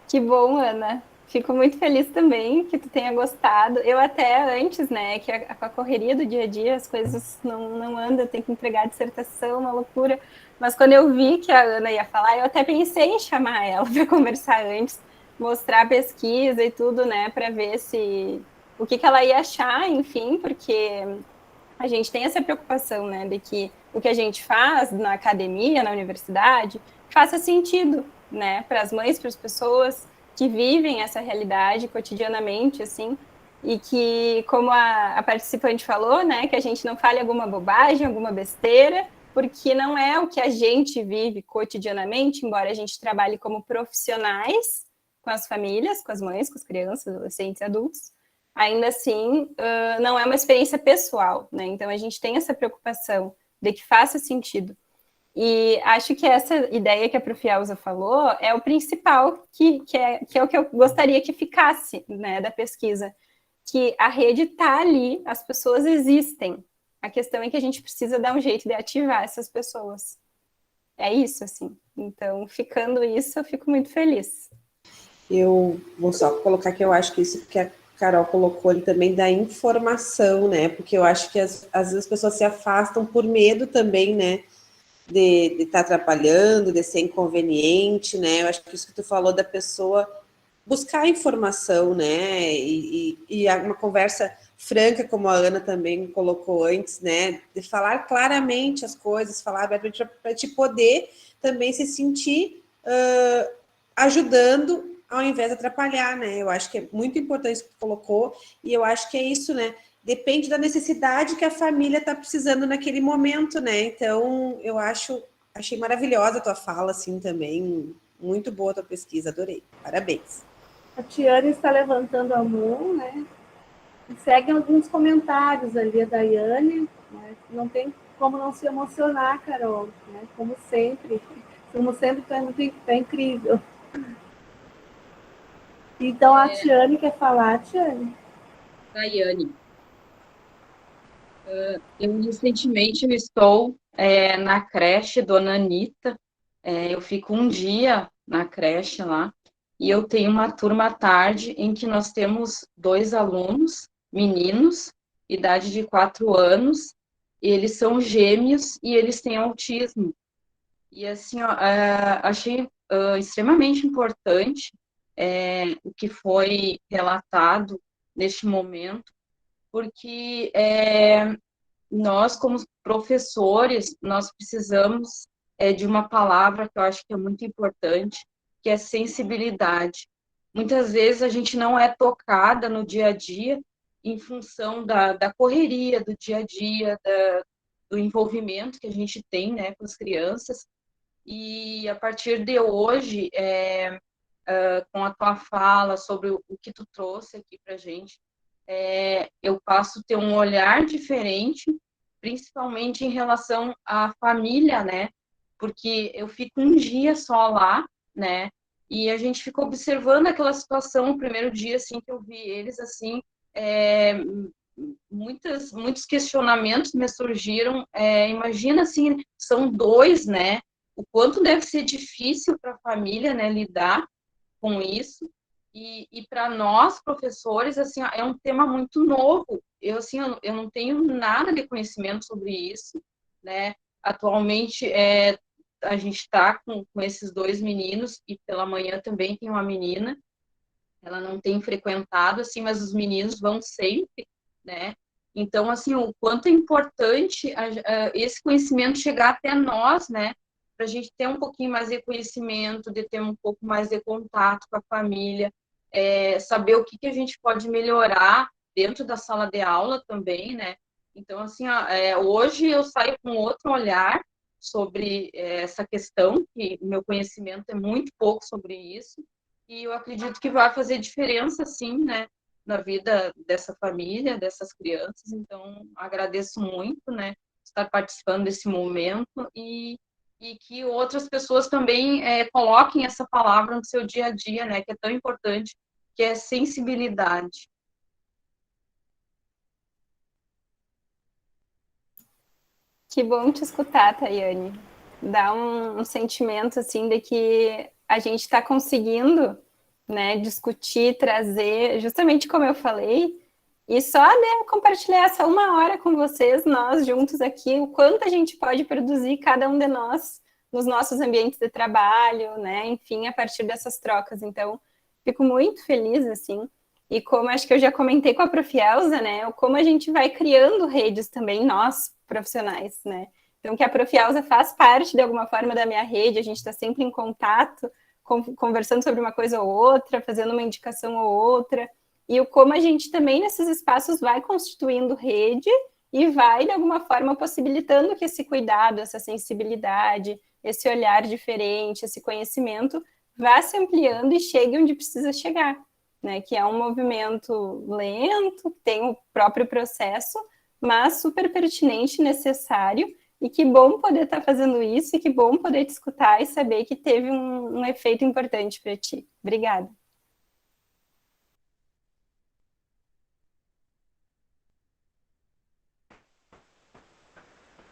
Que bom, Ana. Fico muito feliz também que tu tenha gostado. Eu até antes, né, que com a correria do dia a dia as coisas não andam, tem que entregar a dissertação, uma loucura. Mas quando eu vi que a Ana ia falar, eu até pensei em chamar ela para conversar antes, mostrar a pesquisa e tudo, né, para ver se o que ela ia achar, enfim, porque a gente tem essa preocupação, né, de que o que a gente faz na academia, na universidade, faça sentido, né, para as mães, para as pessoas que vivem essa realidade cotidianamente, assim, e que, como a participante falou, né, que a gente não fale alguma bobagem, alguma besteira, porque não é o que a gente vive cotidianamente, embora a gente trabalhe como profissionais com as famílias, com as mães, com as crianças, adolescentes e adultos, ainda assim, não é uma experiência pessoal, né? Então a gente tem essa preocupação de que faça sentido. E acho que essa ideia que a Prof. Elza falou é o principal, que é o que eu gostaria que ficasse, né, da pesquisa, que a rede está ali, as pessoas existem. A questão é que a gente precisa dar um jeito de ativar essas pessoas. É isso, assim. Então, ficando isso, eu fico muito feliz. Eu vou só colocar que eu acho que isso que a Carol colocou ali também da informação, né? Porque eu acho que às vezes as pessoas se afastam por medo também, né? De estar atrapalhando, de ser inconveniente, né? Eu acho que isso que tu falou da pessoa buscar informação, né? E uma conversa franca, como a Ana também colocou antes, né? De falar claramente as coisas, falar para te poder também se sentir ajudando ao invés de atrapalhar, né? Eu acho que é muito importante isso que tu colocou, e eu acho que é isso, né? Depende da necessidade que a família está precisando naquele momento, né? Então, eu achei maravilhosa a tua fala, assim, também. Muito boa a tua pesquisa, adorei. Parabéns. A Tiane está levantando a mão, né? E seguem alguns comentários ali, a Daiane, né? Não tem como não se emocionar, Carol, né? Como sempre tá incrível. Então, a Tiane quer falar, Tiane? Daiane, eu recentemente eu estou na creche Dona Anitta, eu fico um dia na creche lá, e eu tenho uma turma à tarde em que nós temos 2 alunos, meninos, idade de 4 anos, e eles são gêmeos e eles têm autismo. E assim, ó, achei extremamente importante o que foi relatado neste momento, porque nós, como professores, nós precisamos de uma palavra que eu acho que é muito importante, que é sensibilidade. Muitas vezes a gente não é tocada no dia a dia em função da correria do dia a dia, do envolvimento que a gente tem, né, com as crianças. E a partir de hoje, com a tua fala sobre o que tu trouxe aqui para a gente, eu passo a ter um olhar diferente, principalmente em relação à família, né? Porque eu fico um dia só lá, né? E a gente ficou observando aquela situação, o primeiro dia, assim, que eu vi eles, assim, muitos questionamentos me surgiram. Imagina, assim, são 2, né? O quanto deve ser difícil para a família, né, lidar com isso. E para nós, professores, assim, é um tema muito novo. Assim, eu não tenho nada de conhecimento sobre isso, né? Atualmente, a gente está com esses 2 meninos, e pela manhã também tem uma menina, ela não tem frequentado, assim, mas os meninos vão sempre, né? Então, assim, o quanto é importante esse conhecimento chegar até nós, né? Para a gente ter um pouquinho mais de conhecimento, de ter um pouco mais de contato com a família, saber o que a gente pode melhorar dentro da sala de aula também, né? Então, assim, hoje eu saio com outro olhar sobre essa questão, que o meu conhecimento é muito pouco sobre isso, e eu acredito que vai fazer diferença, sim, né, na vida dessa família, dessas crianças. Então, agradeço muito, né, estar participando desse momento e que outras pessoas também coloquem essa palavra no seu dia a dia, né, que é tão importante, que é sensibilidade. Que bom te escutar, Tayane. Dá um sentimento assim de que a gente está conseguindo, né, discutir, trazer, justamente como eu falei, e só, né, compartilhar essa 1 hora com vocês, nós juntos aqui, o quanto a gente pode produzir, cada um de nós, nos nossos ambientes de trabalho, né, enfim, a partir dessas trocas. Então, fico muito feliz, assim, e como acho que eu já comentei com a Prof. Elza, né, como a gente vai criando redes também, nós, profissionais, né? Então, que a Prof. Elza faz parte, de alguma forma, da minha rede, a gente está sempre em contato, conversando sobre uma coisa ou outra, fazendo uma indicação ou outra, e o como a gente também, nesses espaços, vai constituindo rede e vai, de alguma forma, possibilitando que esse cuidado, essa sensibilidade, esse olhar diferente, esse conhecimento, vá se ampliando e chegue onde precisa chegar, né? Que é um movimento lento, tem o próprio processo, mas super pertinente, necessário, e que bom poder estar fazendo isso, e que bom poder te escutar e saber que teve um efeito importante para ti. Obrigada.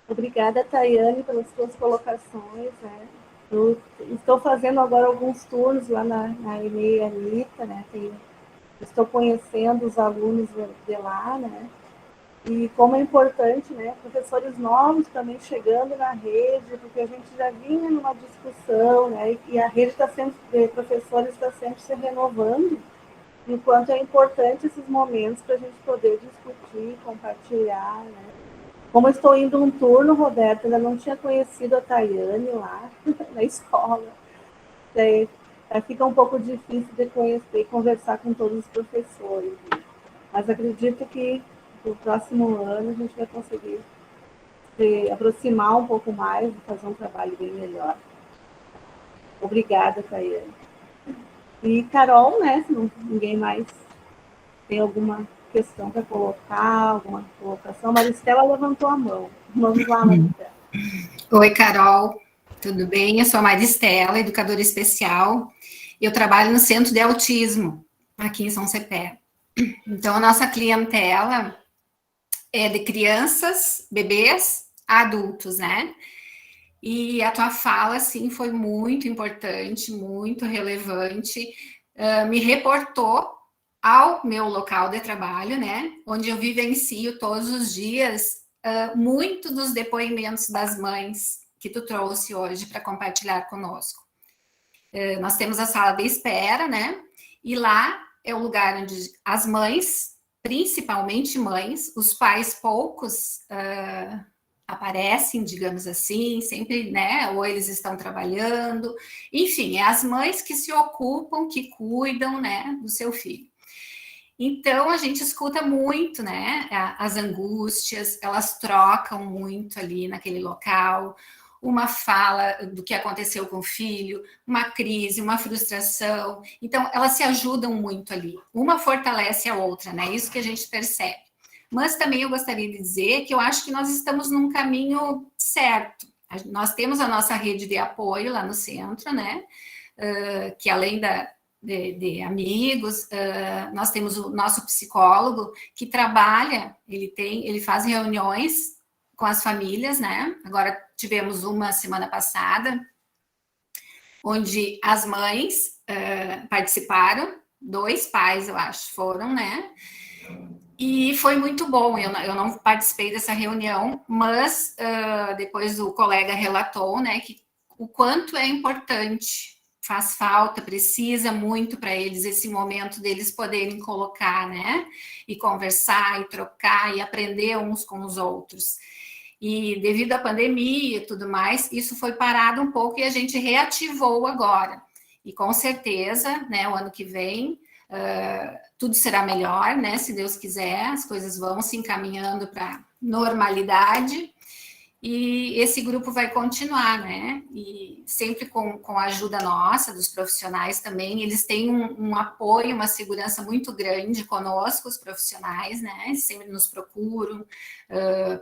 Obrigada, Tayane, pelas suas colocações, né? Eu estou fazendo agora alguns turnos lá na EMEI Anitta, né? Estou conhecendo os alunos de lá, né? E como é importante, né? Professores novos também chegando na rede, porque a gente já vinha numa discussão, né? E a rede está sempre, de professores está sempre se renovando, enquanto é importante esses momentos para a gente poder discutir, compartilhar, né? Como eu estou indo um turno, Roberta, ainda não tinha conhecido a Tayane lá na escola. Daí, fica um pouco difícil de conhecer e conversar com todos os professores. Né? Mas acredito que no próximo ano a gente vai conseguir se aproximar um pouco mais e fazer um trabalho bem melhor. Obrigada, Tayane. E Carol, né? Se ninguém mais tem alguma questão para colocar, alguma colocação. Maristela levantou a mão. Vamos lá, Maristela. Oi, Carol, tudo bem? Eu sou a Maristela, educadora especial. Eu trabalho no Centro de Autismo, aqui em São Cepé. Então, a nossa clientela é de crianças, bebês, adultos, né? E a tua fala, assim, foi muito importante, muito relevante. Me reportou ao meu local de trabalho, né? Onde eu vivencio todos os dias muito dos depoimentos das mães que tu trouxe hoje para compartilhar conosco. Nós temos a sala de espera, né? E lá é o lugar onde as mães, principalmente mães, os pais poucos aparecem, digamos assim, sempre, né? Ou eles estão trabalhando, enfim, é as mães que se ocupam, que cuidam, né, do seu filho. Então, a gente escuta muito, né, as angústias, elas trocam muito ali naquele local, uma fala do que aconteceu com o filho, uma crise, uma frustração. Então, elas se ajudam muito ali. Uma fortalece a outra, né? Isso que a gente percebe. Mas também eu gostaria de dizer que eu acho que nós estamos num caminho certo. Nós temos a nossa rede de apoio lá no centro, né? Que além de amigos, nós temos o nosso psicólogo que trabalha, ele faz reuniões com as famílias, né? Agora tivemos uma semana passada, onde as mães participaram, 2 pais, eu acho, foram, né? E foi muito bom. Eu não participei dessa reunião, mas depois o colega relatou, né, que o quanto é importante, faz falta, precisa muito para eles esse momento deles poderem colocar, né, e conversar, e trocar, e aprender uns com os outros. E devido à pandemia e tudo mais, isso foi parado um pouco e a gente reativou agora. E com certeza, né, o ano que vem, tudo será melhor, né, se Deus quiser, as coisas vão se encaminhando para normalidade. E esse grupo vai continuar, né? E sempre com a ajuda nossa, dos profissionais também, eles têm um apoio, uma segurança muito grande conosco, os profissionais, né? Eles sempre nos procuram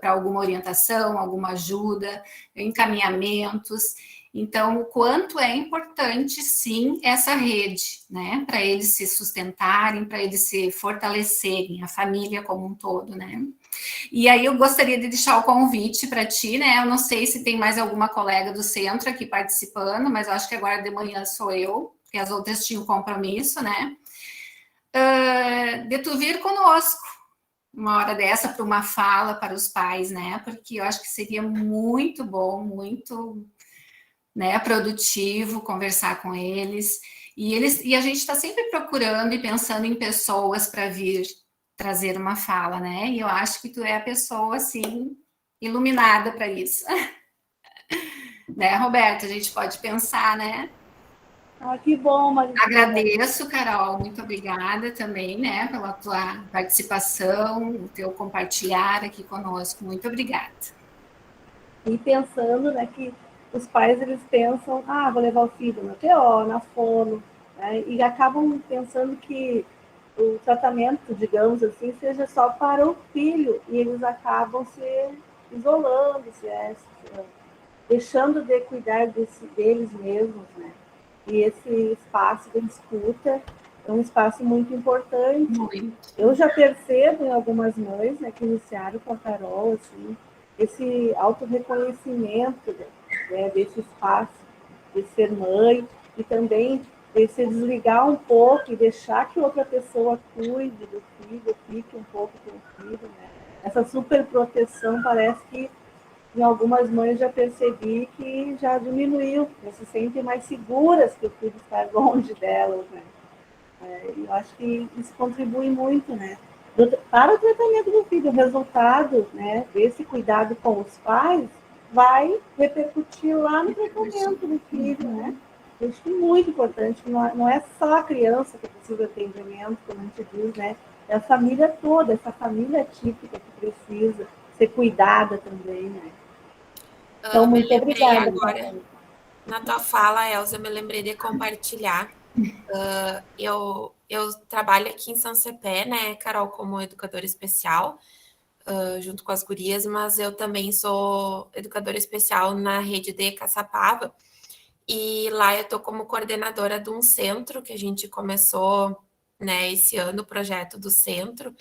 para alguma orientação, alguma ajuda, encaminhamentos. Então, o quanto é importante, sim, essa rede, né? Para eles se sustentarem, para eles se fortalecerem, a família como um todo, né? E aí eu gostaria de deixar o convite para ti, né? Eu não sei se tem mais alguma colega do centro aqui participando, mas eu acho que agora de manhã sou eu, porque as outras tinham compromisso, né? De tu vir conosco uma hora dessa para uma fala para os pais, né? Porque eu acho que seria muito bom, muito, né, produtivo conversar com eles. E a gente está sempre procurando e pensando em pessoas para vir trazer uma fala, né? E eu acho que tu é a pessoa, assim, iluminada para isso. Né, Roberto? A gente pode pensar, né? Que bom, Maristela. Agradeço, Carol, muito obrigada também, né, pela tua participação, o teu compartilhar aqui conosco. Muito obrigada. E pensando, né, que os pais, eles pensam, vou levar o filho na TO, na fono, né, e acabam pensando que o tratamento, digamos assim, seja só para o filho, e eles acabam se isolando, deixando de cuidar deles mesmos, né? E esse espaço de escuta é um espaço muito importante. Muito. Eu já percebo em algumas mães, né, que iniciaram com a Carol, assim, esse autorreconhecimento, né, desse espaço de ser mãe e também de se desligar um pouco e deixar que outra pessoa cuide do filho, fique um pouco com o filho, né? Essa super proteção parece que em algumas mães já percebi que já diminuiu, já se sentem mais seguras que o filho está longe delas, né? Eu acho que isso contribui muito, né? Para o tratamento do filho, o resultado, né, desse cuidado com os pais vai repercutir lá no tratamento do filho, né? Eu acho que é muito importante, não é só a criança que precisa de atendimento, como a gente diz, né? É a família toda, essa família típica que precisa ser cuidada também, né? Então, muito obrigada. Agora, na tua fala, Elza, eu me lembrei de compartilhar. Eu trabalho aqui em São Cepé, né, Carol, como educadora especial, junto com as gurias, mas eu também sou educadora especial na rede de Caçapava, e lá eu estou como coordenadora de um centro que a gente começou, né, esse ano, o projeto do centro,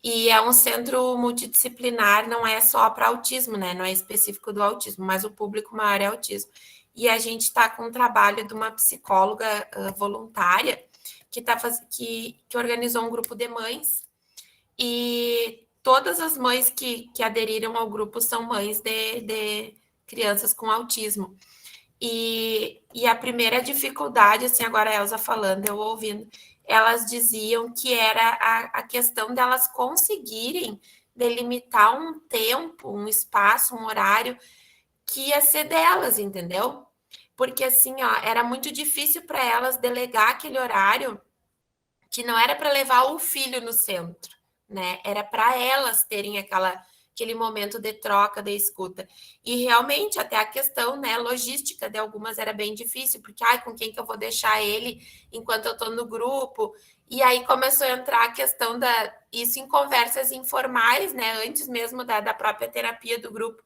e é um centro multidisciplinar, não é só para autismo, né, não é específico do autismo, mas o público maior é autismo. E a gente está com um trabalho de uma psicóloga voluntária que organizou um grupo de mães, e todas as mães que aderiram ao grupo são mães de crianças com autismo. E a primeira dificuldade, assim, agora a Elza falando, eu ouvindo, elas diziam que era a questão delas conseguirem delimitar um tempo, um espaço, um horário que ia ser delas, entendeu? Porque, assim, ó, era muito difícil para elas delegar aquele horário que não era para levar o filho no centro, né? Era para elas terem aquele momento de troca, de escuta. E realmente, até a questão, né, logística de algumas era bem difícil, porque, com quem que eu vou deixar ele enquanto eu estou no grupo? E aí começou a entrar a questão isso em conversas informais, né, antes mesmo da própria terapia do grupo.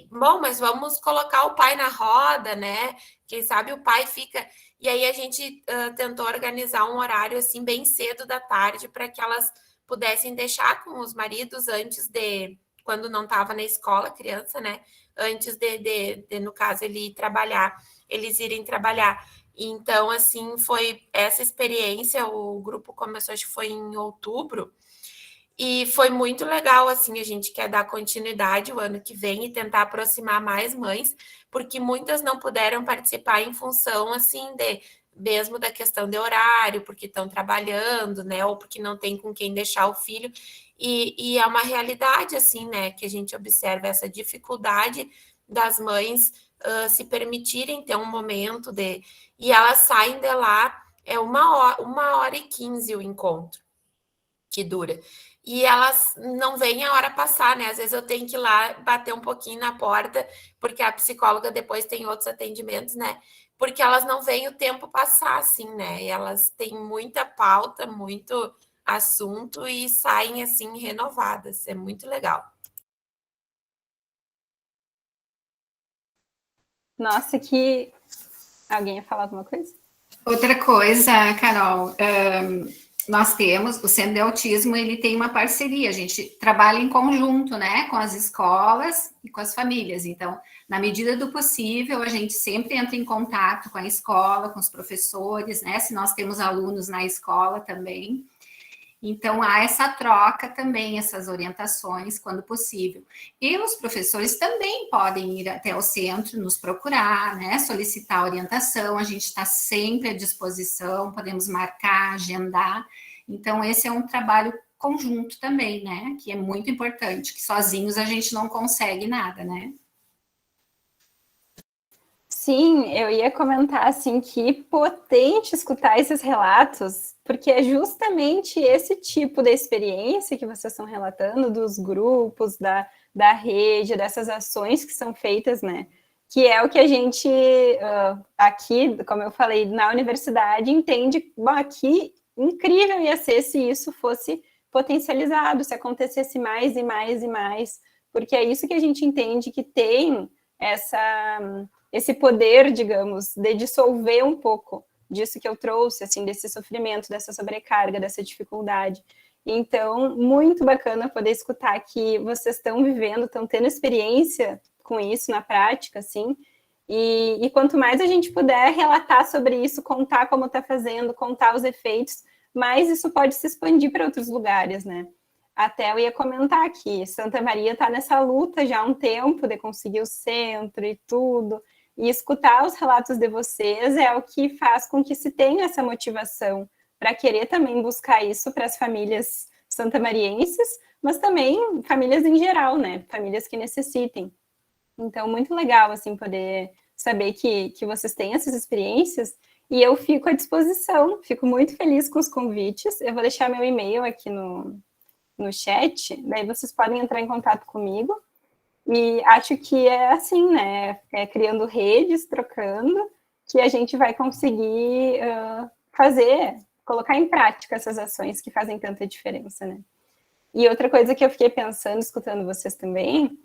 Bom, mas vamos colocar o pai na roda, né? Quem sabe o pai fica... E aí a gente tentou organizar um horário, assim, bem cedo da tarde, para que elas pudessem deixar com os maridos quando não estava na escola, criança, né? Antes de, no caso, eles irem trabalhar. Então, assim, foi essa experiência, o grupo começou, acho que foi em outubro, e foi muito legal, assim, a gente quer dar continuidade o ano que vem e tentar aproximar mais mães, porque muitas não puderam participar em função, assim, mesmo da questão de horário, porque estão trabalhando, né, ou porque não tem com quem deixar o filho, e é uma realidade, assim, né, que a gente observa essa dificuldade das mães se permitirem ter um momento e elas saem de lá, é 1h15 o encontro que dura. e elas não veem a hora passar, né? Às vezes eu tenho que ir lá bater um pouquinho na porta, porque a psicóloga depois tem outros atendimentos, né? Porque elas não veem o tempo passar, assim, né? E elas têm muita pauta, muito assunto e saem, assim, renovadas. É muito legal. Nossa, que... Alguém ia falar alguma coisa? Outra coisa, Carol, nós temos, o Centro de Autismo, ele tem uma parceria, a gente trabalha em conjunto, né, com as escolas e com as famílias, então, na medida do possível, a gente sempre entra em contato com a escola, com os professores, né, se nós temos alunos na escola também, então há essa troca também, essas orientações, quando possível. E os professores também podem ir até o centro, nos procurar, né, solicitar orientação, a gente está sempre à disposição, podemos marcar, agendar. Então, esse é um trabalho conjunto também, né, que é muito importante, que sozinhos a gente não consegue nada, né. Sim, eu ia comentar assim que potente escutar esses relatos, porque é justamente esse tipo de experiência que vocês estão relatando, dos grupos, da rede, dessas ações que são feitas, né? Que é o que a gente aqui, como eu falei, na universidade, entende, bom, que incrível ia ser se isso fosse potencializado, se acontecesse mais e mais e mais, porque é isso que a gente entende que tem esse poder, digamos, de dissolver um pouco disso que eu trouxe, assim, desse sofrimento, dessa sobrecarga, dessa dificuldade. Então, muito bacana poder escutar que vocês estão vivendo, estão tendo experiência com isso na prática, assim, e quanto mais a gente puder relatar sobre isso, contar como está fazendo, contar os efeitos, mais isso pode se expandir para outros lugares, né? Até eu ia comentar aqui, Santa Maria está nessa luta já há um tempo de conseguir o centro e tudo, e escutar os relatos de vocês é o que faz com que se tenha essa motivação para querer também buscar isso para as famílias santamarienses, mas também famílias em geral, né? Famílias que necessitem. Então, muito legal, assim, poder saber que vocês têm essas experiências e eu fico à disposição, fico muito feliz com os convites. Eu vou deixar meu e-mail aqui no chat, daí vocês podem entrar em contato comigo. E acho que é assim, né? É criando redes, trocando, que a gente vai conseguir colocar em prática essas ações que fazem tanta diferença, né? E outra coisa que eu fiquei pensando, escutando vocês também,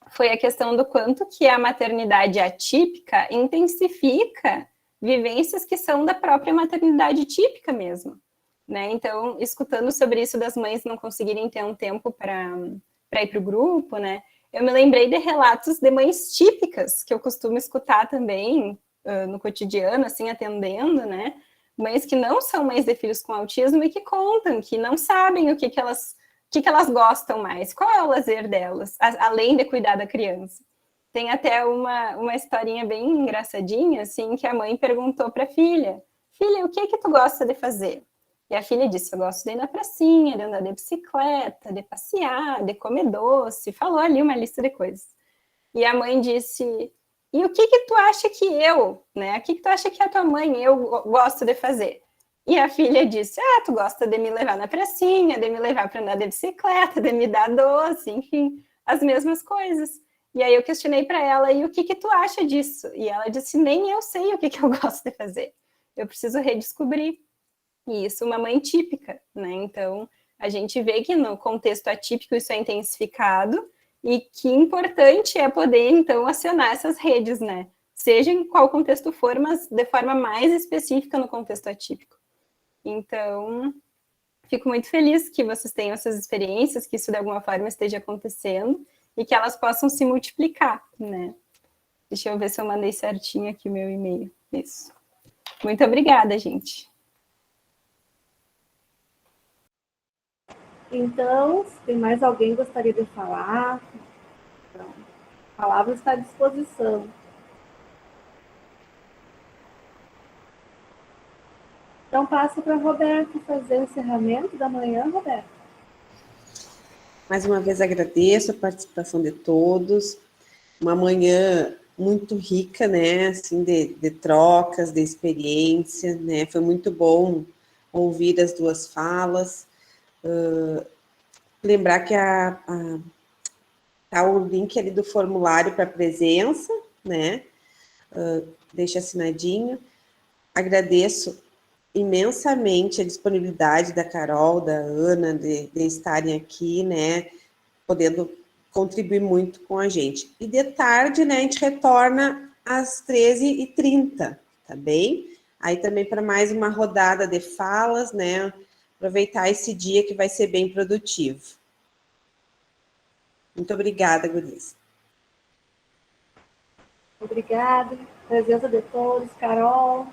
foi a questão do quanto que a maternidade atípica intensifica vivências que são da própria maternidade típica mesmo, né? Então, escutando sobre isso das mães não conseguirem ter um tempo para ir para o grupo, né? Eu me lembrei de relatos de mães típicas, que eu costumo escutar também no cotidiano, assim, atendendo, né? Mães que não são mães de filhos com autismo e que contam, que não sabem o que elas gostam mais, qual é o lazer delas, além de cuidar da criança. Tem até uma historinha bem engraçadinha, assim, que a mãe perguntou para a filha, o que tu gosta de fazer? E a filha disse, eu gosto de ir na pracinha, de andar de bicicleta, de passear, de comer doce. Falou ali uma lista de coisas. E a mãe disse, e o que tu acha que eu, né? O que tu acha que a tua mãe, eu gosto de fazer? E a filha disse, tu gosta de me levar na pracinha, de me levar para andar de bicicleta, de me dar doce, enfim, as mesmas coisas. E aí eu questionei para ela, e o que tu acha disso? E ela disse, nem eu sei o que eu gosto de fazer. Eu preciso redescobrir. E isso uma mãe típica, né? Então, a gente vê que no contexto atípico isso é intensificado e que importante é poder, então, acionar essas redes, né? Seja em qual contexto for, mas de forma mais específica no contexto atípico. Então, fico muito feliz que vocês tenham essas experiências, que isso de alguma forma esteja acontecendo e que elas possam se multiplicar, né? Deixa eu ver se eu mandei certinho aqui o meu e-mail. Isso. Muito obrigada, gente. Então, se tem mais alguém que gostaria de falar, então, a palavra está à disposição. Então, passo para Roberto fazer o encerramento da manhã, Roberto. Mais uma vez agradeço a participação de todos. Uma manhã muito rica, né, assim, de trocas, de experiência, né, foi muito bom ouvir as duas falas. Lembrar que tá o link ali do formulário para presença, né? Deixa assinadinho. Agradeço imensamente a disponibilidade da Carol, da Ana, de estarem aqui, né? Podendo contribuir muito com a gente. E de tarde, né, a gente retorna às 13h30, tá bem? Aí também para mais uma rodada de falas, né? Aproveitar esse dia que vai ser bem produtivo. Muito obrigada, Gurias. Obrigada. Presença de todos, Carol.